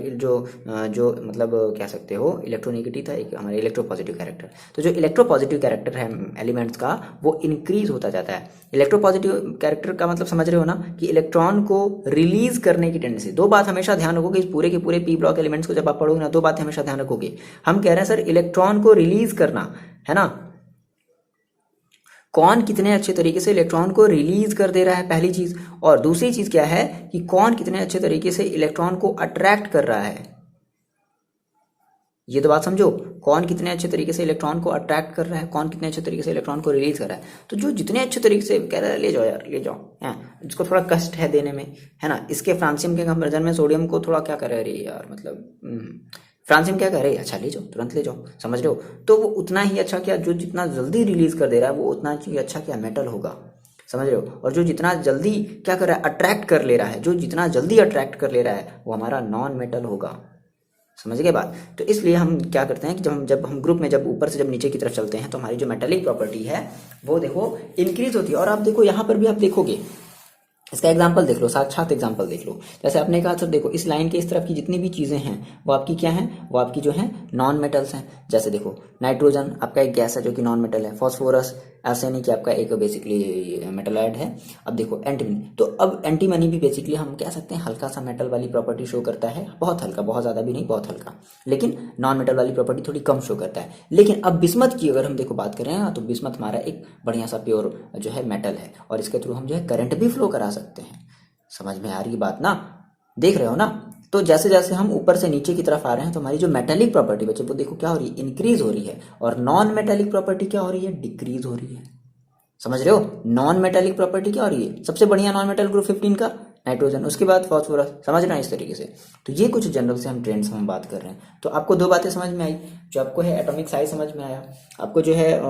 जो मतलब कह सकते हो, इलेक्ट्रोनेगेटिव था एक, हमारे इलेक्ट्रोपॉजिटिव कैरेक्टर। तो जो इलेक्ट्रोपॉजिटिव कैरेक्टर है एलिमेंट्स का, वो इंक्रीज होता जाता है। इलेक्ट्रोपॉजिटिव कैरेक्टर का मतलब समझ रहे हो ना, कि इलेक्ट्रॉन को रिलीज करने की टेंडेंसी। दो बात हमेशा ध्यान रखोगे इस पूरे के पूरे पी ब्लॉक एलिमेंट्स को जब आप पढ़ोगे ना, दो बातें हमेशा ध्यान रखोगे। हम कह रहे हैं सर इलेक्ट्रॉन को रिलीज करना, है ना, कौन कितने अच्छे तरीके से इलेक्ट्रॉन को रिलीज कर दे रहा है, पहली चीज। और दूसरी चीज क्या है कि कौन कितने अच्छे तरीके से इलेक्ट्रॉन को अट्रैक्ट कर रहा है। ये तो बात समझो, कौन कितने अच्छे तरीके से इलेक्ट्रॉन को अट्रैक्ट कर रहा है, कौन कितने अच्छे तरीके से इलेक्ट्रॉन को रिलीज कर रहा है। तो जो जितने अच्छे तरीके से कह रहा है, ले जाओ यार, ले जाओ, है जिसको थोड़ा कष्ट है देने में, है ना, इसके फ्रांसियम के कंपेरिजन में सोडियम को थोड़ा क्या कर रहे यार, मतलब फ्रांसियम क्या कह रहे हैं, अच्छा ले जाओ, तुरंत ले जाओ, समझ रहे हो। तो वो उतना ही अच्छा क्या, जो जितना जल्दी रिलीज कर दे रहा है वो उतना ही अच्छा क्या, मेटल होगा। समझ रहे हो। और जो जितना जल्दी क्या कर रहा है, अट्रैक्ट कर ले रहा है, जो जितना जल्दी अट्रैक्ट कर ले रहा है वो हमारा नॉन मेटल होगा। समझ गए बात। तो इसलिए हम क्या करते हैं कि जब हम ग्रुप में जब ऊपर से जब नीचे की तरफ चलते हैं, तो हमारी जो मेटालिक प्रॉपर्टी है वो देखो इंक्रीज होती है। और आप देखो यहाँ पर भी आप देखोगे, इसका एग्जाम्पल देख लो, साक्षात एग्जाम्पल देख लो। जैसे आपने कहा सर देखो, इस लाइन के इस तरफ की जितनी भी चीज़ें हैं वो आपकी क्या हैं, वो आपकी जो है नॉन मेटल्स हैं। जैसे देखो, नाइट्रोजन आपका एक गैस है जो कि नॉन मेटल है। फॉस्फोरस आर्सेनिक की आपका एक बेसिकली मेटलॉइड है। अब देखो एंटीमनी, तो अब एंटीमनी भी बेसिकली हम कह सकते हैं हल्का सा मेटल वाली प्रॉपर्टी शो करता है, बहुत हल्का, बहुत ज़्यादा भी नहीं, बहुत हल्का, लेकिन नॉन मेटल वाली प्रॉपर्टी थोड़ी कम शो करता है। लेकिन अब बिस्मथ की अगर हम देखो बात करें ना, तो बिस्मथ हमारा एक बढ़िया सा प्योर जो है मेटल है, और इसके थ्रू हम जो है करंट भी फ्लो करा सकते हैं। समझ में आ रही बात ना, देख रहे हो ना। तो जैसे जैसे हम ऊपर से नीचे की तरफ आ रहे हैं, तो हमारी जो मेटालिक प्रॉपर्टी बच्चे वो देखो क्या हो रही है, इंक्रीज हो रही है। और नॉन मेटालिक प्रॉपर्टी क्या हो रही है, डिक्रीज हो रही है। समझ रहे हो, नॉन मेटालिक प्रॉपर्टी क्या हो रही है, सबसे बढ़िया नॉन मेटल ग्रुप 15 का नाइट्रोजन, उसके बाद फॉस्फोरस। समझ रहे हैं इस तरीके से। तो ये कुछ जनरल से हम ट्रेंड्स में बात कर रहे हैं। तो आपको दो बातें समझ में आई, जो आपको है एटॉमिक साइज समझ में आया, आपको जो है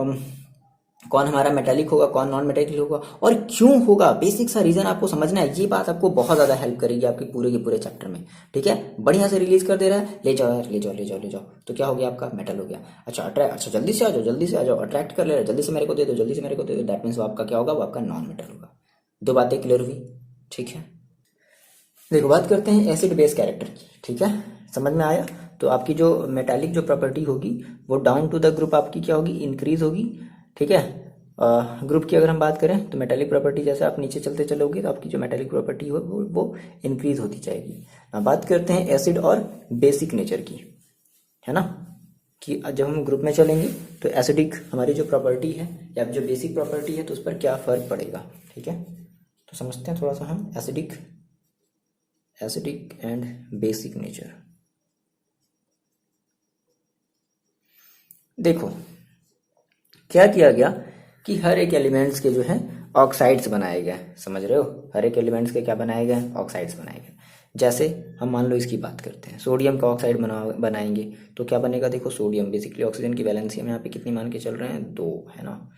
कौन हमारा मेटालिक होगा, कौन नॉन मेटालिक होगा और क्यों होगा, बेसिक सा रीजन आपको समझना है। ये बात आपको बहुत ज्यादा हेल्प करेगी आपके पूरे के पूरे चैप्टर में। ठीक है, बढ़िया से रिलीज कर दे रहा है, ले जाओ यार, ले जाओ ले जाओ ले जाओ, तो क्या हो गया आपका मेटल हो गया। अच्छा अट्रैक्ट, अच्छा जल्दी से आ जाओ, जल्दी से आ जाओ, अट्रैक्ट कर ले रहा है, जल्दी से मेरे को दे दो, जल्दी से मेरे को दे दो, दैट मीन्स वो आपका क्या होगा, वो आपका नॉन मेटल होगा। दो बातें क्लियर हुई। ठीक है, देखो बात करते हैं एसिड बेस कैरेक्टर की। ठीक है, समझ में आया। तो आपकी जो मेटालिक जो प्रॉपर्टी होगी वो डाउन टू द ग्रुप आपकी क्या होगी, इंक्रीज होगी। ठीक है, ग्रुप की अगर हम बात करें तो मेटालिक प्रॉपर्टी जैसे आप नीचे चलते चलोगे तो आपकी जो मेटालिक प्रॉपर्टी हो वो इंक्रीज होती जाएगी। अब बात करते हैं एसिड और बेसिक नेचर की, है ना, कि जब हम ग्रुप में चलेंगे तो एसिडिक हमारी जो प्रॉपर्टी है या जो बेसिक प्रॉपर्टी है तो उस पर क्या फर्क पड़ेगा। ठीक है, तो समझते हैं थोड़ा सा हम एसिडिक एंड बेसिक नेचर। देखो क्या किया गया कि हर एक एलिमेंट्स के जो है ऑक्साइड्स बनाए गए, समझ रहे हो, हर एक एलिमेंट्स के क्या बनाए गए, ऑक्साइड्स बनाए गए। जैसे हम मान लो इसकी बात करते हैं, सोडियम का ऑक्साइड बनाएंगे तो क्या बनेगा, देखो सोडियम बेसिकली ऑक्सीजन की वैलेंसी हम यहाँ पे कितनी मान के चल रहे हैं, 2 है ना,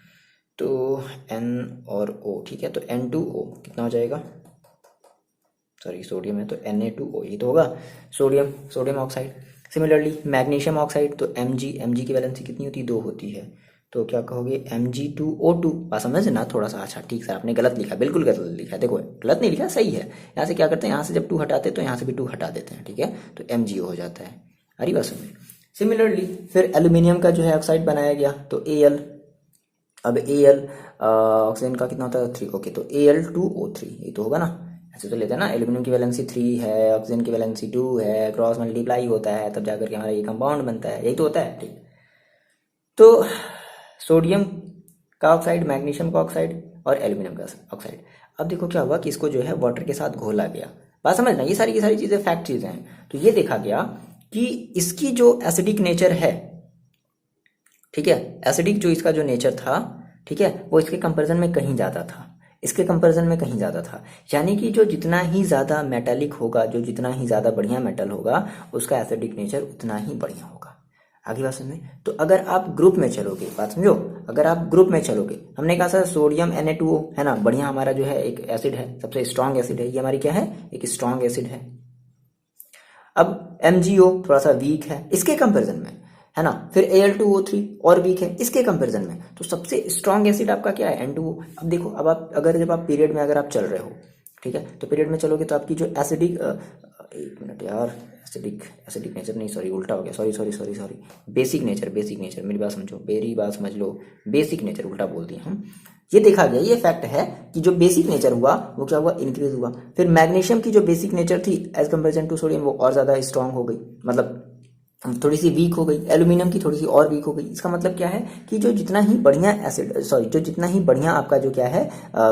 तो N और O। ठीक है, तो N2O कितना हो जाएगा, सॉरी सोडियम है तो Na2O ही तो होगा, sodium oxide. Similarly magnesium oxide तो Mg की वैलेंसी कितनी होती है, 2 होती है, तो क्या कहोगे Mg2O2। बात समझ ना थोड़ा सा, अच्छा ठीक सर आपने गलत लिखा, बिल्कुल गलत लिखा, देखो गलत नहीं लिखा, सही है। यहाँ से क्या करते हैं, यहाँ से जब 2 हटाते हैं तो यहाँ से भी 2 हटा देते हैं। ठीक है, तो MgO हो जाता है। अरे बात समझ। सिमिलरली फिर एल्यूमिनियम का जो है ऑक्साइड बनाया गया तो Al, अब Al ऑक्सीजन का कितना होता है, 3। ओके, तो Al2O3 ये तो होगा ना, ऐसे तो लेते हैं ना, एल्यूमिनियम की वैलेंसी 3 है, ऑक्सीजन की वैलेंसी 2 है, क्रॉस मल्टीप्लाई होता है तब जाकर के हमारा ये कंपाउंड बनता है, यही तो होता है। ठीक, तो सोडियम का ऑक्साइड, मैग्नीशियम का ऑक्साइड और एल्यूमिनियम का ऑक्साइड। अब देखो क्या हुआ कि इसको जो है वाटर के साथ घोला गया। बात समझना, ये सारी चीजें फैक्ट चीजें हैं। तो ये देखा गया कि इसकी जो एसिडिक नेचर है, ठीक है, एसिडिक जो इसका जो नेचर था, ठीक है, वो इसके कंपैरिजन में कहीं ज़्यादा था, इसके कंपैरिजन में कहीं ज़्यादा था। यानी कि जो जितना ही ज़्यादा मेटालिक होगा, जो जितना ही ज़्यादा बढ़िया मेटल होगा, उसका एसिडिक नेचर उतना ही बढ़िया होगा। आगे बात समझे। तो अगर आप ग्रुप में चलोगे, बात समझो, अगर आप ग्रुप में चलोगे, हमने कहा सर सोडियम Na2O है ना, बढ़िया हमारा जो है एक एसिड है, सबसे स्ट्रॉन्ग एसिड है, ये हमारी क्या है, एक स्ट्रॉन्ग एसिड है। अब MgO थोड़ा सा वीक है इसके कंपैरिजन में, है ना, फिर Al2O3 और वीक है इसके कंपैरिजन में, तो सबसे स्ट्रॉन्ग एसिड आपका क्या है, N2O। अब देखो, अब आप अगर जब आप पीरियड में अगर आप चल रहे हो, ठीक है, तो पीरियड में चलोगे तो आपकी जो एसिडिक, एक मिनट यार, एसिडिक नेचर नहीं, सॉरी उल्टा हो गया, सॉरी, बेसिक नेचर, मेरी बात समझो, मेरी बात समझ लो, बेसिक नेचर उल्टा बोल दिया हम। ये देखा गया, ये फैक्ट है कि जो बेसिक नेचर हुआ वो क्या हुआ, इंक्रीज हुआ। फिर मैग्नीशियम की जो बेसिक नेचर थी एज कंपेरिजन टू सोडियम वो और ज्यादा स्ट्रांग हो गई, मतलब थोड़ी सी वीक हो गई। एल्यूमिनियम की थोड़ी सी और वीक हो गई। इसका मतलब क्या है कि जो जितना ही बढ़िया एसिड, सॉरी, जो जितना ही बढ़िया आपका जो क्या है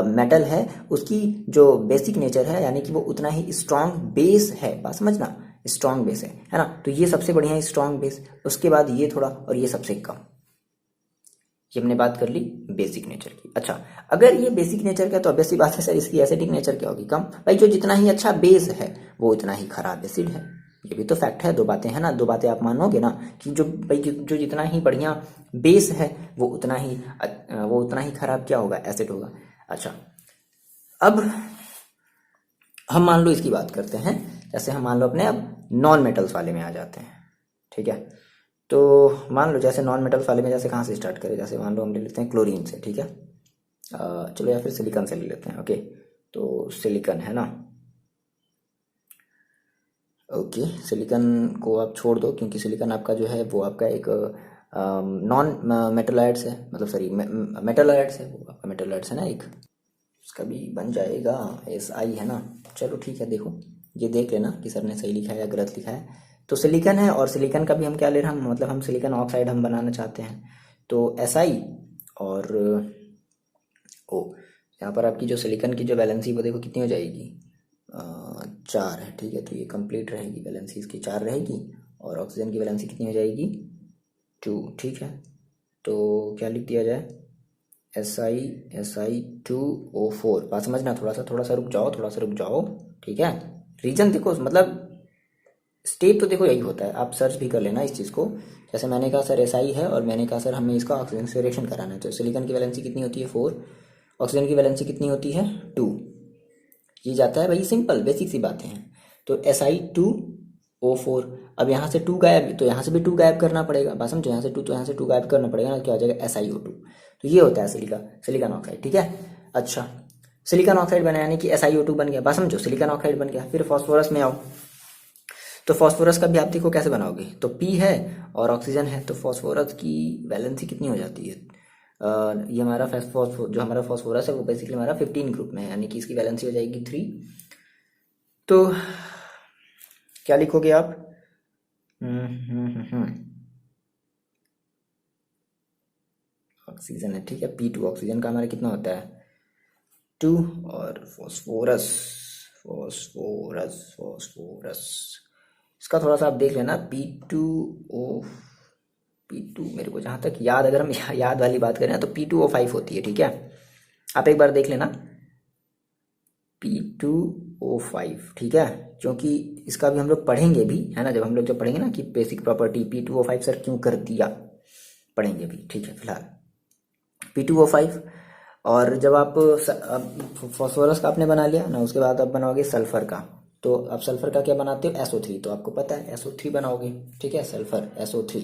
मेटल है, उसकी जो बेसिक नेचर है, यानी कि वो उतना ही स्ट्रांग बेस है। बात समझना, स्ट्रांग बेस है ना, तो ये सबसे बढ़िया स्ट्रांग बेस, उसके बाद ये थोड़ा, और ये सबसे कम। ये हमने बात कर ली बेसिक नेचर की। अच्छा, अगर ये बेसिक नेचर का, तो ऑब्वियस सी बात है सर इसकी एसिडिक नेचर क्या होगी, कम। भाई जो जितना ही अच्छा बेस है वो उतना ही खराब एसिड है, ये भी तो फैक्ट है। दो बातें है ना, दो बातें आप मानोगे ना कि जो भाई जो जितना ही बढ़िया बेस है वो उतना ही खराब क्या होगा, एसिड होगा। अच्छा, अब हम मान लो इसकी बात करते हैं, जैसे हम मान लो अपने अब नॉन मेटल्स वाले में आ जाते हैं। ठीक है, तो मान लो जैसे नॉन मेटल्स वाले में, जैसे कहाँ से स्टार्ट करें, जैसे मान लो हम ले लेते हैं क्लोरीन से। ठीक है, चलो या फिर सिलिकॉन से ले लेते हैं। ओके, तो सिलिकॉन है ना, ओके, सिलिकॉन को आप छोड़ दो क्योंकि सिलिकॉन आपका जो है वो आपका एक नॉन मेटलाइड्स है, मतलब सॉरी मेटलाइड्स है, वो आपका मेटलाइड्स है ना एक, उसका भी बन जाएगा SI है ना। चलो ठीक है, देखो ये देख लेना कि सर ने सही लिखा है या गलत लिखा है। तो सिलिकॉन है और सिलिकॉन का भी हम क्या ले रहे हैं, मतलब हम सिलिकॉन ऑक्साइड हम बनाना चाहते हैं, तो SI और O। यहाँ पर आपकी जो सिलिकॉन की जो वैलेंसी वो देखो कितनी हो जाएगी, 4 है। ठीक है, तो ये कंप्लीट रहेगी, वैलेंसी इसकी 4 रहेगी, और ऑक्सीजन की वैलेंसी कितनी हो जाएगी, 2। ठीक है, तो क्या लिख दिया जाए, Si2O4। बात समझना, थोड़ा सा रुक जाओ, ठीक है, रीजन देखो, मतलब स्टेट तो देखो यही होता है, आप सर्च भी कर लेना इस चीज़ को। जैसे मैंने कहा सर SI है और मैंने कहा सर हमें इसका ऑक्सीजन से रिएक्शन कराना है, तो सिलिकॉन की वैलेंसी कितनी होती है 4, ऑक्सीजन की वैलेंसी कितनी होती है 2। ये जाता है भाई, सिंपल बेसिक सी बातें हैं। तो Si2O4, अब यहाँ से 2 गायब, तो यहाँ से भी 2 गायब करना पड़ेगा, बात समझो, यहाँ से 2 तो यहाँ से 2 गायब करना पड़ेगा ना, क्या हो जाएगा SiO2। तो ये होता है सिलिकॉन ऑक्साइड, ठीक है। अच्छा, सिलिकॉन ऑक्साइड बना यानी कि SiO2 बन गया, बात समझो, सिलिकॉन ऑक्साइड बन गया। फिर फास्फोरस में आओ, तो फास्फोरस का भी आप देखो कैसे बनाओगे, तो P है और ऑक्सीजन है, तो फास्फोरस की वैलेंसी कितनी हो जाती है, ये हमारा जो हमारा फास्फोरस है वो बेसिकली हमारा 15 ग्रुप में है, यानी कि इसकी वैलेंसी हो जाएगी 3। तो क्या लिखोगे आप, ऑक्सीजन है, ठीक है, P2, ऑक्सीजन का हमारा कितना होता है 2, और फास्फोरस फास्फोरस फास्फोरस इसका थोड़ा सा आप देख लेना, P2 मेरे को जहाँ तक याद, अगर हम याद वाली बात करें ना, तो P2O5 होती है, ठीक है। आप एक बार देख लेना P2O5, ठीक है, क्योंकि इसका भी हम लोग पढ़ेंगे भी, है ना, जब हम लोग जब पढ़ेंगे ना कि बेसिक प्रॉपर्टी P2O5 सर क्यों कर दिया, पढ़ेंगे भी, ठीक है। फिलहाल P2O5, और जब आप फास्फोरस का आपने बना लिया ना, उसके बाद आप बनाओगे सल्फर का, तो आप सल्फर का क्या बनाते हो SO3, तो आपको पता है SO3 बनाओगे, ठीक है, सल्फर SO3,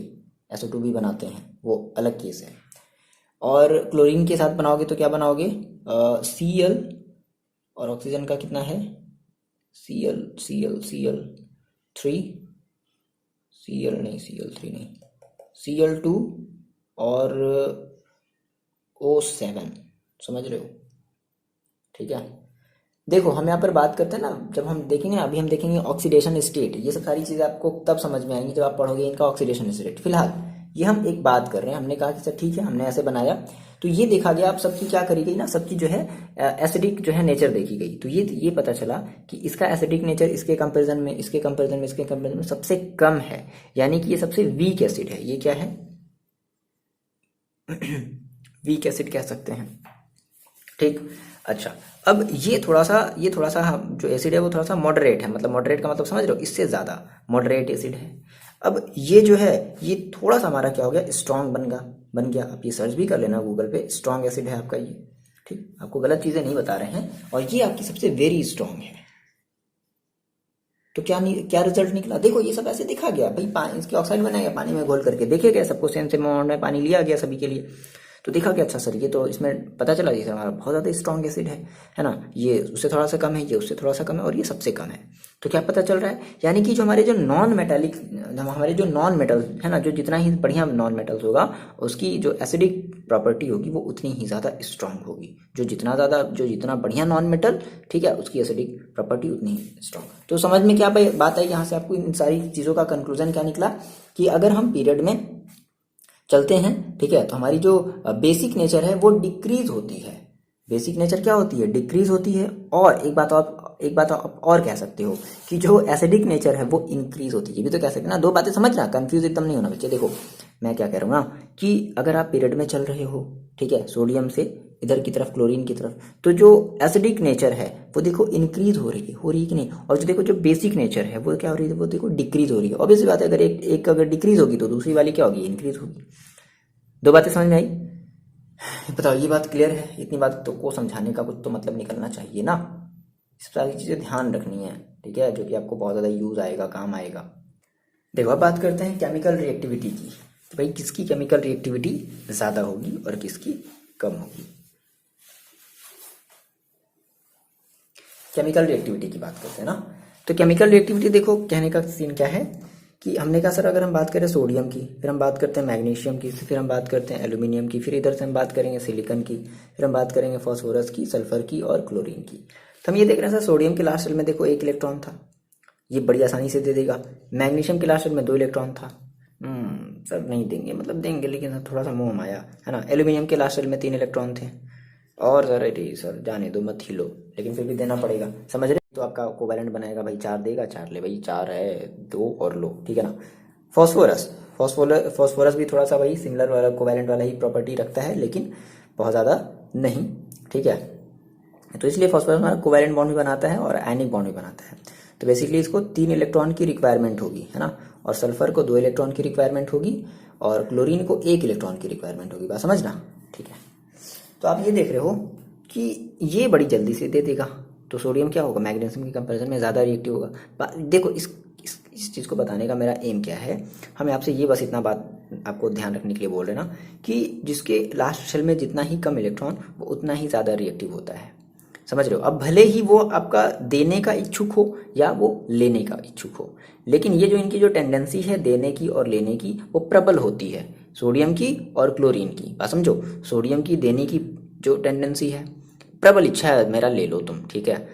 SO2 भी बनाते हैं, वो अलग केस है। और क्लोरीन के साथ बनाओगे तो क्या बनाओगे Cl, और ऑक्सीजन का कितना है Cl3, Cl3 नहीं, Cl2 और O7, समझ रहे हो, ठीक है। देखो हम यहाँ पर बात करते हैं ना, जब हम देखेंगे ना, अभी हम देखेंगे ऑक्सीडेशन स्टेट, ये सब सारी चीज़ें आपको तब समझ में आएंगी जब आप पढ़ोगे इनका ऑक्सीडेशन स्टेट। फिलहाल ये हम एक बात कर रहे हैं, हमने कहा कि सर ठीक है, हमने ऐसे बनाया, तो ये देखा गया आप सबकी क्या करी गई ना, सबकी जो है एसिडिक जो है नेचर देखी गई, तो ये पता चला कि इसका एसिडिक नेचर इसके कंपेरिजन में सबसे कम है, यानी कि ये सबसे वीक एसिड है। ये क्या है वीक एसिड कह सकते हैं, ठीक। अच्छा, अब ये थोड़ा सा जो एसिड है वो थोड़ा सा मॉडरेट है, मतलब मॉडरेट का मतलब समझ रहे हो, इससे ज़्यादा मॉडरेट एसिड है। अब ये जो है ये थोड़ा सा हमारा क्या हो गया, स्ट्रॉन्ग बन गया। आप ये सर्च भी कर लेना गूगल पे, स्ट्रॉन्ग एसिड है आपका ये, ठीक, आपको गलत चीज़ें नहीं बता रहे हैं, और ये आपकी सबसे वेरी स्ट्रॉन्ग है। तो क्या रिजल्ट निकला, देखो ये सब ऐसे दिखा गया भाई, पानी इसके ऑक्साइड बनाया गया, पानी में घोल करके देखे गए, सबको सेम अमाउंट में पानी लिया गया सभी के लिए, तो देखा कि अच्छा सर ये तो इसमें पता चला ये हमारा बहुत ज़्यादा स्ट्रॉन्ग एसिड है ना, ये उससे थोड़ा सा कम है, ये उससे थोड़ा सा कम है, और ये सबसे कम है। तो क्या पता चल रहा है, यानी कि जो हमारे जो नॉन मेटल है ना, जो जितना ही बढ़िया नॉन मेटल्स होगा उसकी जो एसिडिक प्रॉपर्टी होगी वो उतनी ही ज़्यादा स्ट्रांग होगी, जो जितना बढ़िया नॉन मेटल, ठीक है, उसकी एसिडिक प्रॉपर्टी उतनी ही स्ट्रांग। तो समझ में क्या बात आई यहाँ से, आपको इन सारी चीज़ों का कंक्लूजन क्या निकला कि अगर हम पीरियड में चलते हैं, ठीक है, तो हमारी जो बेसिक नेचर है वो डिक्रीज होती है, बेसिक नेचर क्या होती है, डिक्रीज होती है। और एक बात आप और कह सकते हो कि जो एसिडिक नेचर है वो इंक्रीज होती है, ये भी तो कह सकते हैं ना, दो बातें समझना, कंफ्यूज एकदम नहीं होना बच्चे। देखो मैं क्या कह रहा हूँ ना कि अगर आप पीरियड में चल रहे हो, ठीक है, सोडियम से इधर की तरफ क्लोरीन की तरफ, तो जो एसिडिक नेचर है वो देखो इंक्रीज हो रही है कि नहीं, और जो देखो जो बेसिक नेचर है वो क्या हो रही है, वो देखो डिक्रीज हो रही है। ऑब्वियस बात है, अगर एक अगर डिक्रीज होगी तो दूसरी वाली क्या होगी, इंक्रीज होगी। दो बातें समझ में आई, बताओ ये बात क्लियर है, इतनी बात तो को समझाने का कुछ तो मतलब निकलना चाहिए ना, इस सारी चीज़ें ध्यान रखनी है, ठीक है, जो कि आपको बहुत ज़्यादा यूज आएगा, काम आएगा। देखो अब बात करते हैं केमिकल रिएक्टिविटी की, तो भाई किसकी केमिकल रिएक्टिविटी ज़्यादा होगी और किसकी कम होगी। केमिकल रिएक्टिविटी की बात करते हैं ना, तो केमिकल रिएक्टिविटी देखो कहने का सीन क्या है कि हमने कहा सर अगर हम बात करें सोडियम की, फिर हम बात करते हैं मैग्नीशियम की, फिर हम बात करते हैं एल्यूमिनियम की, फिर इधर से हम बात करेंगे सिलिकॉन की, फिर हम बात करेंगे फास्फोरस की, सल्फर की और क्लोरीन की। तो हम ये देख रहे हैं सर सोडियम के लास्ट शेल में देखो 1 इलेक्ट्रॉन था, ये बड़ी आसानी से दे देगा। मैग्नीशियम के लास्ट शेल में 2 इलेक्ट्रॉन था, सर नहीं देंगे, मतलब देंगे लेकिन थोड़ा सा मोह माया है ना। एल्यूमिनियम के लास्ट शेल में 3 इलेक्ट्रॉन थे, और सर जाने दो मत हिलो, लेकिन फिर भी देना पड़ेगा, समझ रहे, तो आपका कोवैलेंट बनाएगा भाई 4 देगा, 4 ले भाई, 4 है 2 और लो, ठीक है ना। फॉस्फोरस भी थोड़ा सा वही सिमिलर वाला कोवैलेंट वाला ही प्रॉपर्टी रखता है, लेकिन बहुत ज़्यादा नहीं, ठीक है। तो इसलिए फॉस्फोरस हमारा कोवैलेंट बॉन्ड भी बनाता है और आयनिक बॉन्ड भी बनाता है। तो बेसिकली इसको 3 इलेक्ट्रॉन की रिक्वायरमेंट होगी, है ना, और सल्फर को 2 इलेक्ट्रॉन की रिक्वायरमेंट होगी और क्लोरीन को 1 इलेक्ट्रॉन की रिक्वायरमेंट होगी। बात समझना, ठीक है। तो आप ये देख रहे हो कि ये बड़ी जल्दी से दे देगा, तो सोडियम क्या होगा, मैग्नीशियम के कंपैरिजन में ज़्यादा रिएक्टिव होगा। देखो इस चीज़ को बताने का मेरा एम क्या है, हमें आपसे ये बस इतना बात आपको ध्यान रखने के लिए बोल रहे ना कि जिसके लास्ट शेल में जितना ही कम इलेक्ट्रॉन वो उतना ही ज़्यादा रिएक्टिव होता है। समझ रहे हो? अब भले ही वो आपका देने का इच्छुक हो या वो लेने का इच्छुक हो, लेकिन ये जो इनकी जो टेंडेंसी है देने की और लेने की वो प्रबल होती है, सोडियम की और क्लोरीन की। बात समझो, सोडियम की देने की जो टेंडेंसी है, प्रबल इच्छा है मेरा ले लो तुम, ठीक है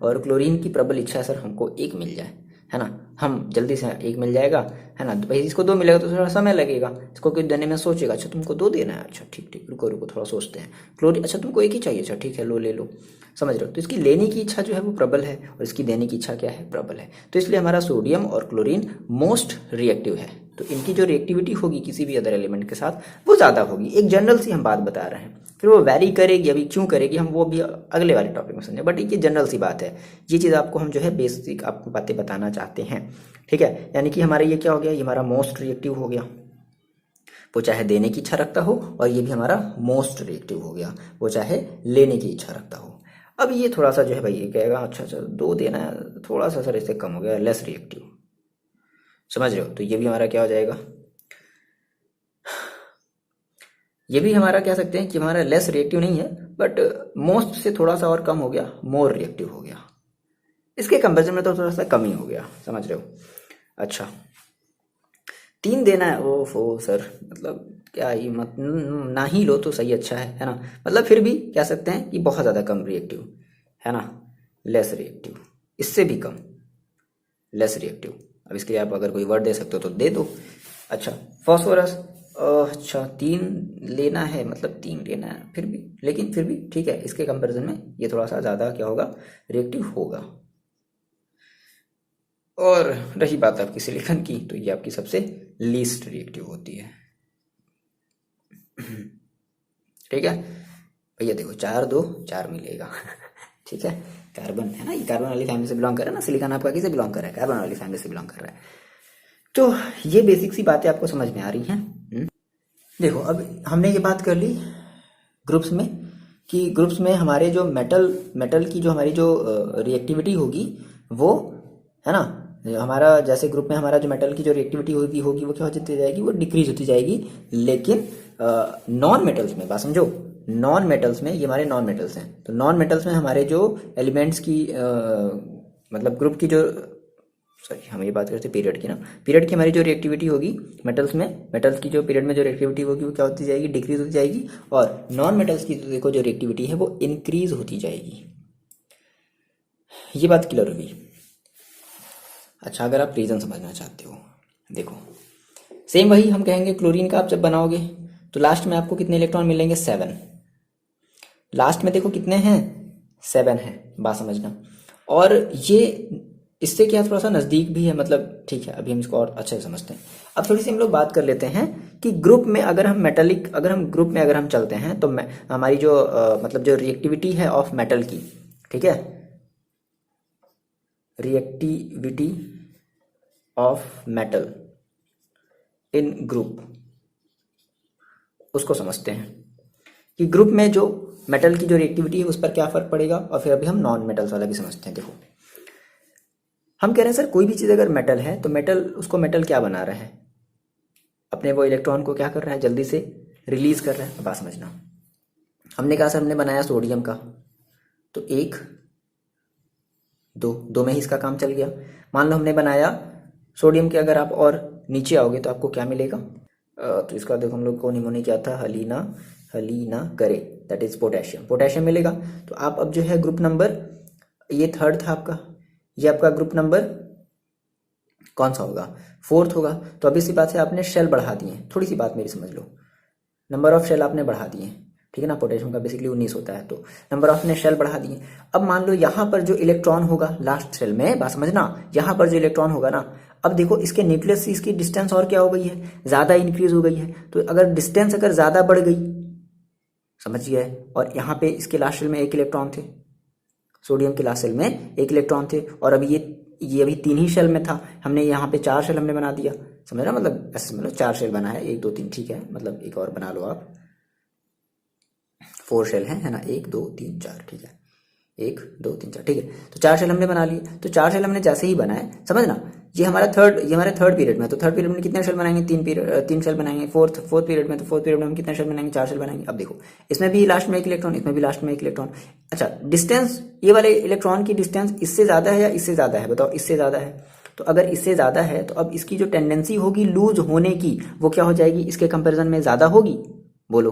और क्लोरीन की प्रबल इच्छा है सर हमको 1 मिल जाए, है ना, हम जल्दी से 1 मिल जाएगा, है ना। तो भाई इसको 2 मिलेगा तो थोड़ा समय लगेगा, इसको कोई देने में सोचेगा, अच्छा तुमको 2 देना है, अच्छा ठीक ठीक रुको रुको थोड़ा सोचते हैं। क्लोरीन, अच्छा तुमको 1 ही चाहिए, अच्छा ठीक है लो ले लो। समझ रहे हो? तो इसकी लेने की इच्छा जो है वो प्रबल है और इसकी देने की इच्छा क्या है, प्रबल है। तो इसलिए हमारा सोडियम और क्लोरीन मोस्ट रिएक्टिव है। तो इनकी जो रिएक्टिविटी होगी किसी भी अदर एलिमेंट के साथ वो ज़्यादा होगी। एक जनरल सी हम बात बता रहे हैं, फिर वो वैरी करेगी, अभी क्यों करेगी हम वो भी अगले वाले टॉपिक में समझें, बट ये जनरल सी बात है। ये चीज़ आपको हम जो है बेसिक आपको बातें बताना चाहते हैं, ठीक है। यानी कि हमारा ये क्या हो गया, ये हमारा मोस्ट रिएक्टिव हो गया, वो चाहे देने की इच्छा रखता हो, और ये भी हमारा मोस्ट रिएक्टिव हो गया, वो चाहे लेने की इच्छा रखता हो। अब ये थोड़ा सा जो है भाई ये कहेगा अच्छा अच्छा 2 देना है, थोड़ा सा सर इससे कम हो गया, लेस रिएक्टिव। समझ रहे हो? तो ये भी हमारा क्या हो जाएगा, ये भी हमारा कह सकते हैं कि हमारा लेस रिएक्टिव नहीं है, बट मोस्ट से थोड़ा सा और कम हो गया, मोर रिएक्टिव हो गया। इसके कंपेरिजन में तो थोड़ा सा कम ही हो गया। समझ रहे हो? अच्छा 3 देना है, ओफो सर मतलब क्या ही मत ना ही लो तो सही, अच्छा है ना, मतलब फिर भी कह सकते हैं कि बहुत ज़्यादा कम रिएक्टिव, है ना, लेस रिएक्टिव, इससे भी कम, लेस रिएक्टिव। अब इसके लिए आप अगर कोई वर्ड दे सकते हो तो दे दो। अच्छा फॉस्फोरस, अच्छा 3 लेना है, मतलब 3 लेना है फिर भी, लेकिन फिर भी ठीक है, इसके कंपैरिजन में ये थोड़ा सा ज़्यादा क्या होगा, रिएक्टिव होगा। और रही बात आपकी सिलिकॉन की, तो ये आपकी सबसे लीस्ट रिएक्टिव होती है, ठीक है भैया। देखो 4 2 4 मिलेगा ठीक है, कार्बन है ना, ये कार्बन वाली फैमिली से बिलोंग कर रहा है ना, सिलिकॉन आपका किसे बिलोंग कर रहा है, कार्बन वाली फैमिली से बिलोंग कर रहा है। तो ये बेसिक सी बातें आपको समझ में आ रही हैं। देखो अब हमने ये बात कर ली ग्रुप्स में कि ग्रुप्स में हमारे जो मेटल की जो हमारी जो रिएक्टिविटी होगी वो, है ना, हमारा जैसे ग्रुप में हमारा जो मेटल की जो रिएक्टिविटी होगी वो क्या होती जाएगी, वो डिक्रीज होती जाएगी। लेकिन नॉन मेटल्स में, बात समझो, नॉन मेटल्स में, ये हमारे नॉन मेटल्स हैं, तो नॉन मेटल्स में हमारे जो एलिमेंट्स की मतलब ग्रुप की जो, सॉरी हम ये बात करते हैं पीरियड की ना, पीरियड की हमारी जो रिएक्टिविटी होगी मेटल्स में, मेटल्स की जो पीरियड में जो रिएक्टिविटी होगी वो क्या होती जाएगी, डिक्रीज होती जाएगी। और नॉन मेटल्स की देखो जो रिएक्टिविटी है वो इंक्रीज होती जाएगी। ये बात क्लियर होगी? अच्छा अगर आप रीजन समझना चाहते हो, देखो सेम वही हम कहेंगे, क्लोरीन का आप जब बनाओगे तो लास्ट में आपको कितने इलेक्ट्रॉन मिलेंगे, 7। लास्ट में देखो कितने हैं, 7 हैं, बात समझना। और ये इससे क्या थोड़ा सा नज़दीक भी है, मतलब ठीक है, अभी हम इसको और अच्छे से समझते हैं। अब थोड़ी सी हम लोग बात कर लेते हैं कि ग्रुप में अगर हम मेटलिक, अगर हम ग्रुप में अगर हम चलते हैं तो हमारी जो मतलब जो रिएक्टिविटी है ऑफ मेटल की, ठीक है, reactivity of metal in group, उसको समझते हैं कि ग्रुप में जो मेटल की जो रिएक्टिविटी है उस पर क्या फर्क पड़ेगा। और फिर अभी हम नॉन मेटल्स वाला भी समझते हैं। देखो हम कह रहे हैं सर कोई भी चीज़ अगर मेटल है तो मेटल, उसको मेटल क्या बना रहा है, अपने वो इलेक्ट्रॉन को क्या कर रहा है, जल्दी से रिलीज कर रहा है। बात समझना, हमने कहा सर हमने बनाया सोडियम का, तो 1 2 2 में ही इसका काम चल गया। मान लो हमने बनाया सोडियम के, अगर आप और नीचे आओगे तो आपको क्या मिलेगा, तो इसका देखो हम लोग को निमोनी क्या था, हलीना करे, दैट इज पोटेशियम मिलेगा। तो आप अब जो है ग्रुप नंबर, ये 3rd था आपका, ये आपका ग्रुप नंबर कौन सा होगा, 4th होगा। तो अभी सी बात है आपने शेल बढ़ा दिए, थोड़ी सी बात मेरी समझ लो, नंबर ऑफ शेल आपने बढ़ा दिए, ठीक है ना, पोटेशियम का बेसिकली 19 होता है, तो नंबर ऑफ ने शेल बढ़ा दिए। अब मान लो यहाँ पर जो इलेक्ट्रॉन होगा लास्ट शेल में, बात समझना, यहाँ पर जो इलेक्ट्रॉन होगा ना, अब देखो इसके न्यूक्लियस से इसकी डिस्टेंस और क्या हो गई है, ज़्यादा इंक्रीज हो गई है। तो अगर डिस्टेंस अगर ज़्यादा बढ़ गई, समझ गया है, और यहाँ पे इसके लास्ट शेल में 1 इलेक्ट्रॉन थे, सोडियम के लास्ट शेल में 1 इलेक्ट्रॉन थे, और अभी ये अभी 3 ही शेल में था, हमने यहाँ पे 4 शेल हमने बना दिया, समझ रहा, मतलब ऐसे मतलब 4 शेल बना है, 1 2 3, ठीक है, मतलब एक और बना लो आप, 4 शेल है ना, 1 2 3 4, ठीक है, 1 2 3 4, ठीक है। तो 4 शेल हमने बना लिए, तो 4 शेल हमने जैसे ही बनाए, समझना, ये हमारे थर्ड पीरियड में, तो थर्ड पीरियड में कितने शेल बनाएंगे, 3 शेल बनाएंगे। फोर्थ पीरियड में, तो फोर्थ पीरियड में हम कितने शेल बनाएंगे, 4 शेल बनाएंगे। अब देखो, इसमें भी लास्ट में एक इलेक्ट्रॉन, इसमें भी लास्ट में एक इलेक्ट्रॉन। अच्छा, डिस्टेंस, ये वाले इलेक्ट्रॉन की डिस्टेंस इससे ज्यादा है या इससे ज्यादा है, बताओ, इससे ज्यादा है। तो अगर इससे ज्यादा है तो अब इसकी जो टेंडेंसी होगी लूज होने की, वो क्या हो जाएगी, इसके कंपेरिजन में ज्यादा होगी, बोलो।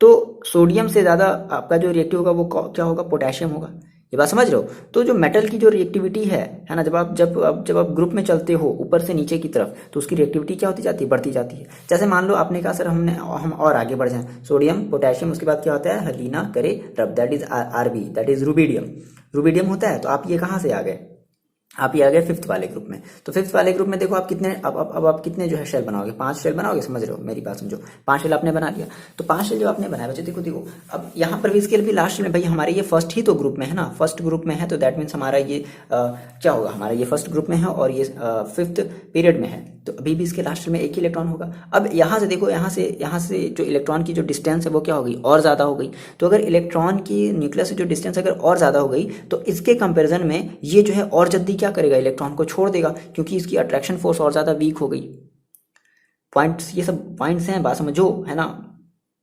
तो सोडियम से ज्यादा आपका जो रिएक्टिव होगा वो क्या होगा, पोटेशियम होगा। ये बात समझ रहे हो। तो जो मेटल की जो रिएक्टिविटी है ना, जब आप ग्रुप में चलते हो ऊपर से नीचे की तरफ, तो उसकी रिएक्टिविटी क्या होती जाती है, बढ़ती जाती है। जैसे मान लो आपने कहा सर हम और आगे बढ़ जाएं, सोडियम पोटेशियम, उसके बाद क्या होता है, हलीना करे रब, that is RB, that is rubidium होता है। तो आप ये कहाँ से आ गए, आप ये आ गए 5th वाले ग्रुप में। तो 5th वाले ग्रुप में देखो आप कितने, अब आप कितने जो है शेल बनाओगे, 5 शेल बनाओगे, समझ रहे हो, मेरी बात समझो। 5 शेल आपने बना लिया, तो 5 शेल जो आपने बनाया बच्चे, देखो अब यहाँ पर भी इसके भी लास्ट में, भाई हमारे ये फर्स्ट ही तो ग्रुप में है ना, फर्स्ट ग्रुप में है, तो दैट मीन्स हमारा ये क्या होगा, हमारा ये फर्स्ट ग्रुप में है और ये 5th पीरियड में है, तो अभी भी इसके लास्ट में एक ही इलेक्ट्रॉन होगा। अब यहाँ से देखो, यहाँ से जो इलेक्ट्रॉन की जो डिस्टेंस है वो क्या हो गई, और ज्यादा हो गई। तो अगर इलेक्ट्रॉन की न्यूक्लियस से जो डिस्टेंस अगर और ज्यादा हो गई, तो इसके कंपेरिजन में ये जो है और जल्दी क्या करेगा, इलेक्ट्रॉन को छोड़ देगा, क्योंकि इसकी अट्रैक्शन फोर्स और ज्यादा वीक हो गई। पॉइंट्स, ये सब पॉइंट्स हैं, बात समझो, है ना,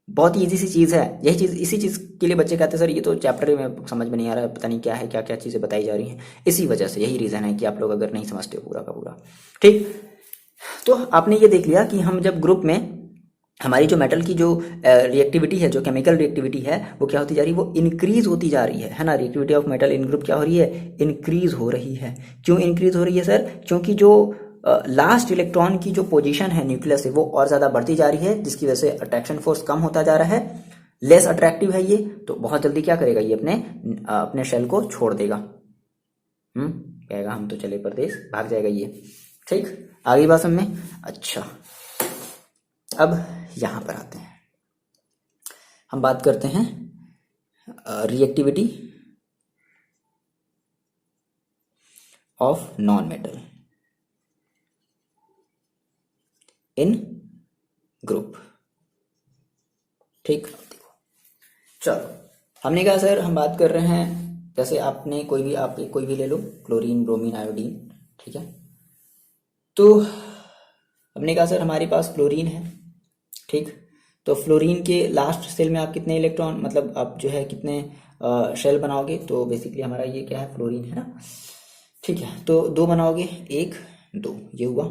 बहुत ही इजी सी चीज है। यही चीज, इसी चीज के लिए बच्चे कहते हैं सर ये तो चैप्टर में समझ में नहीं आ रहा है, पता नहीं क्या है, क्या क्या चीजें बताई जा रही हैं। इसी वजह से, यही रीजन है कि आप लोग अगर नहीं समझते हो पूरा का पूरा, ठीक। तो आपने ये देख लिया कि हम जब ग्रुप में, हमारी जो मेटल की जो रिएक्टिविटी है, जो केमिकल रिएक्टिविटी है, वो क्या होती जा रही है, वो इंक्रीज होती जा रही है ना। Reactivity of metal in group क्या हो रही है, इंक्रीज हो रही है। क्यों इंक्रीज हो रही है सर, क्योंकि जो लास्ट इलेक्ट्रॉन की जो पोजीशन है न्यूक्लियस से, वो और ज्यादा बढ़ती जा रही है, जिसकी वजह से अट्रैक्शन फोर्स कम होता जा रहा है, लेस अट्रैक्टिव है ये, तो बहुत जल्दी क्या करेगा ये, अपने शेल को छोड़ देगा। कहेगा हम तो चले परदेश, भाग जाएगा ये, ठीक। आगे बात समझ में। अच्छा, अब यहां पर आते हैं, हम बात करते हैं reactivity of non metal in group, ठीक। चलो, हमने कहा सर हम बात कर रहे हैं, जैसे आपने आप कोई भी ले लो, क्लोरीन, ब्रोमीन, आयोडीन, ठीक है। तो हमने कहा सर हमारे पास फ्लोरीन है, ठीक। तो फ्लोरीन के लास्ट सेल में आप कितने इलेक्ट्रॉन, मतलब आप जो है कितने शेल बनाओगे, तो बेसिकली हमारा ये क्या है, फ्लोरीन है ना, ठीक है। तो 2 बनाओगे, 1 2, ये हुआ।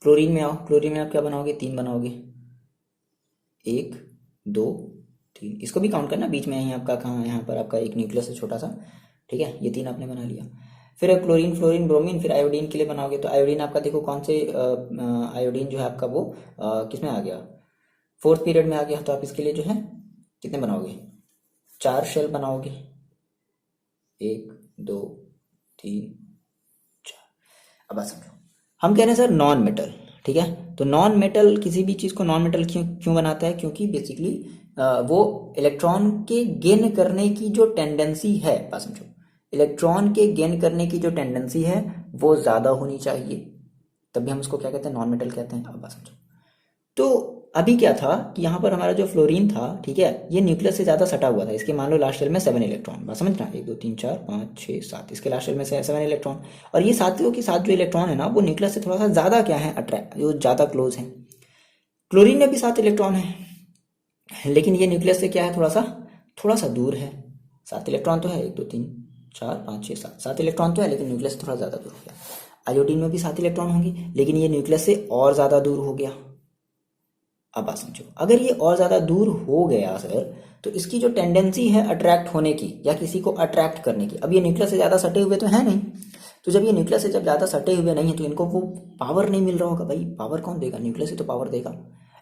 क्लोरीन में आओ, क्लोरीन में आप क्या बनाओगे, 3 बनाओगे, 1 2 3, इसको भी काउंट करना, बीच में यहीं आपका कहाँ, यहाँ पर आपका एक न्यूक्लियस है छोटा सा, ठीक है। ये 3 आपने बना लिया। फिर अब क्लोरीन, फ्लोरीन, ब्रोमीन, फिर आयोडीन के लिए बनाओगे, तो आयोडीन आपका देखो कौन से, आयोडीन जो है आपका वो किसमें आ गया, 4th पीरियड में आ गया। तो आप इसके लिए जो है कितने बनाओगे, 4 शेल बनाओगे, 1 2 3 4। अब बात समझो, हम कह रहे हैं सर नॉन मेटल, ठीक है। तो नॉन मेटल, किसी भी चीज को नॉन मेटल क्यों बनाता है, क्योंकि बेसिकली वो इलेक्ट्रॉन के गेन करने की जो टेंडेंसी है, बात समझो, इलेक्ट्रॉन के गेन करने की जो टेंडेंसी है वो ज्यादा होनी चाहिए, तभी हम उसको क्या कहते हैं, नॉन मेटल कहते हैं। अब बात समझो, तो अभी क्या था कि यहाँ पर हमारा जो फ्लोरीन था, ठीक है, ये न्यूक्लियस से ज्यादा सटा हुआ था, इसके मान लो लास्ट शेल में 7 इलेक्ट्रॉन, बात समझना, 1 2 3 4 5 6 7, इसके लास्ट शेल में 7 इलेक्ट्रॉन। और ये साथियों के साथ जो इलेक्ट्रॉन है ना, वो न्यूक्लियस से थोड़ा सा ज्यादा क्या है, अट्रैक्ट, जो ज्यादा क्लोज है। क्लोरीन में भी 7 इलेक्ट्रॉन है, लेकिन ये न्यूक्लियस से क्या है, थोड़ा सा दूर है। 7 इलेक्ट्रॉन तो है, 1 2 3 4 5 6 7 इलेक्ट्रॉन तो है, लेकिन न्यूक्लियस से थोड़ा ज्यादा दूर हो गया। आयोडीन में भी 7 इलेक्ट्रॉन होंगे, लेकिन ये न्यूक्लियस से और ज्यादा दूर हो गया। अब बात समझो, अगर ये और ज्यादा दूर हो गया सर, तो इसकी जो टेंडेंसी है अट्रैक्ट होने की या किसी को अट्रैक्ट करने की, अब ये न्यूक्लियस से ज्यादा सटे हुए तो है नहीं, तो जब ये न्यूक्लियस से जब ज्यादा सटे हुए नहीं है, तो इनको वो पावर नहीं मिल रहा होगा। भाई पावर कौन देगा, न्यूक्लियस से तो पावर देगा।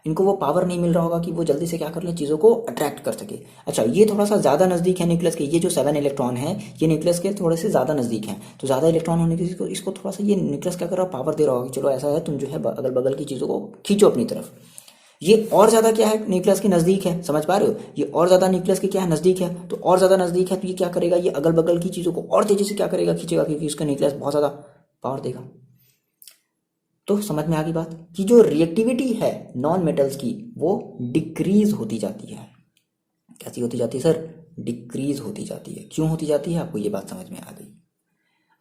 इनको वो पावर नहीं मिल रहा होगा कि वो जल्दी से क्या कर ले, चीजों को अट्रैक्ट कर सके। अच्छा, ये थोड़ा सा ज्यादा नजदीक है न्यूक्लियस के, ये जो 7 इलेक्ट्रॉन है ये न्यूक्लियस के थोड़े से ज्यादा नजदीक है, तो ज्यादा इलेक्ट्रॉन होने की इसको थोड़ा सा ये न्यूक्लियस क्या कर रहा है, पावर दे रहा होगा, चलो ऐसा है, तुम जो है अगल बगल की चीजों को खींचो अपनी तरफ। ये और ज़्यादा क्या है, न्यूक्लियस के नज़दीक है, समझ पा रहे हो, ये और ज़्यादा न्यूक्लियस के क्या है, नज़दीक है। तो और ज़्यादा नज़दीक है तो ये क्या करेगा, ये अगल बगल की चीज़ों को और तेज़ी से क्या करेगा, खींचेगा, क्योंकि इसका न्यूक्लियस बहुत ज़्यादा पावर देगा। तो समझ में आ गई बात कि जो रिएक्टिविटी है नॉन मेटल्स की वो डिक्रीज होती जाती है। कैसी होती जाती है सर, डिक्रीज होती जाती है। क्यों होती जाती है, आपको ये बात समझ में आ गई।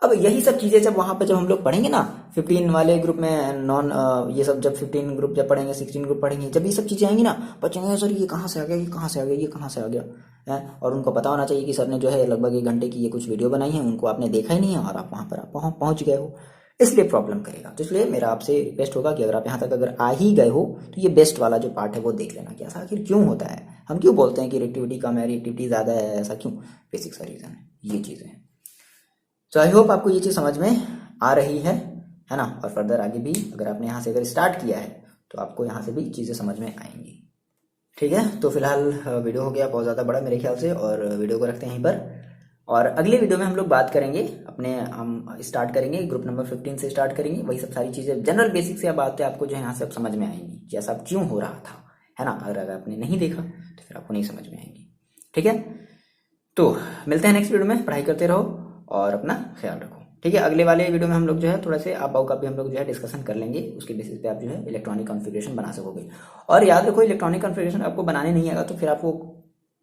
अब यही सब चीज़ें जब वहाँ पर जब हम लोग पढ़ेंगे ना 15 वाले ग्रुप में नॉन ये सब जब 15 ग्रुप जब पढ़ेंगे 16 ग्रुप पढ़ेंगे, जब ये सब चीज़ें आएंगी ना बच्चे सर ये कहाँ से आ गया, ये कहाँ से आ गया, ये कहाँ से आ गया है। और उनको पता होना चाहिए कि सर ने जो है लगभग 1 घंटे की ये कुछ वीडियो बनाई है, उनको आपने देखा ही नहीं है और आप वहाँ पर आप पहुँच गए हो, इसलिए प्रॉब्लम करेगा। तो इसलिए मेरा आपसे रिक्वेस्ट होगा कि अगर आप यहाँ तक अगर आ ही गए हो तो ये बेस्ट वाला जो पार्ट है वो देख लेना कि ऐसा आखिर क्यों होता है, हम क्यों बोलते हैं कि रिएक्टिविटी कम है, रिएक्टिविटी ज़्यादा है, ऐसा क्यों, बेसिक सा रीज़न है, ये चीज़ें हैं। तो आई होप आपको ये चीज़ समझ में आ रही है ना। और फर्दर आगे भी अगर आपने यहाँ से अगर स्टार्ट किया है तो आपको यहाँ से भी चीज़ें समझ में आएंगी। ठीक है, तो फिलहाल वीडियो हो गया बहुत ज़्यादा बड़ा मेरे ख्याल से, और वीडियो को रखते हैं यहीं पर। और अगले वीडियो में हम लोग बात करेंगे अपने, हम स्टार्ट करेंगे ग्रुप नंबर 15 से स्टार्ट करेंगे। वही सब सारी चीज़ें जनरल बेसिक से बातें आपको जो है यहाँ से अब समझ में आएंगी कि ऐसा क्यों हो रहा था, है ना। अगर आपने नहीं देखा तो फिर आपको नहीं समझ में आएंगी। ठीक है, तो मिलते हैं नेक्स्ट वीडियो में। पढ़ाई करते रहो और अपना ख्याल रखो। ठीक है, अगले वाले वीडियो में हम लोग जो है थोड़ा से आप का भी हम लोग जो है डिस्कशन कर लेंगे, उसके बेसिस पे आप जो है इलेक्ट्रॉनिक कॉन्फ़िगरेशन बना सकोगे। और याद रखो इलेक्ट्रॉनिक कॉन्फ़िगरेशन आपको बनाने नहीं आएगा तो फिर आपको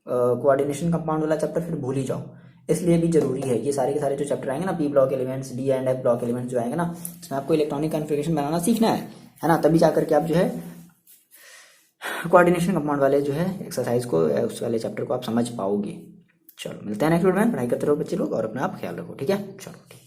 कोऑर्डिनेशन कंपाउंड वाला चैप्टर फिर भूल ही जाओ। इसलिए भी जरूरी है ये सारे के सारे जो चैप्टर आएंगे ना, P block elements, D and F block elements जो आएंगे ना, इसमें आपको इलेक्ट्रॉनिक कॉन्फ़िगरेशन बनाना सीखना है ना। तभी जाकर के आप जो है कोऑर्डिनेशन कंपाउंड वाले जो है एक्सरसाइज को, उस वाले चैप्टर को आप समझ पाओगे। चलो मिलते हैं नेक्स्ट वीडियो में। पढ़ाई करते रहो बच्चे लोग और अपना आप ख्याल रखो। ठीक है, चलो ठीक।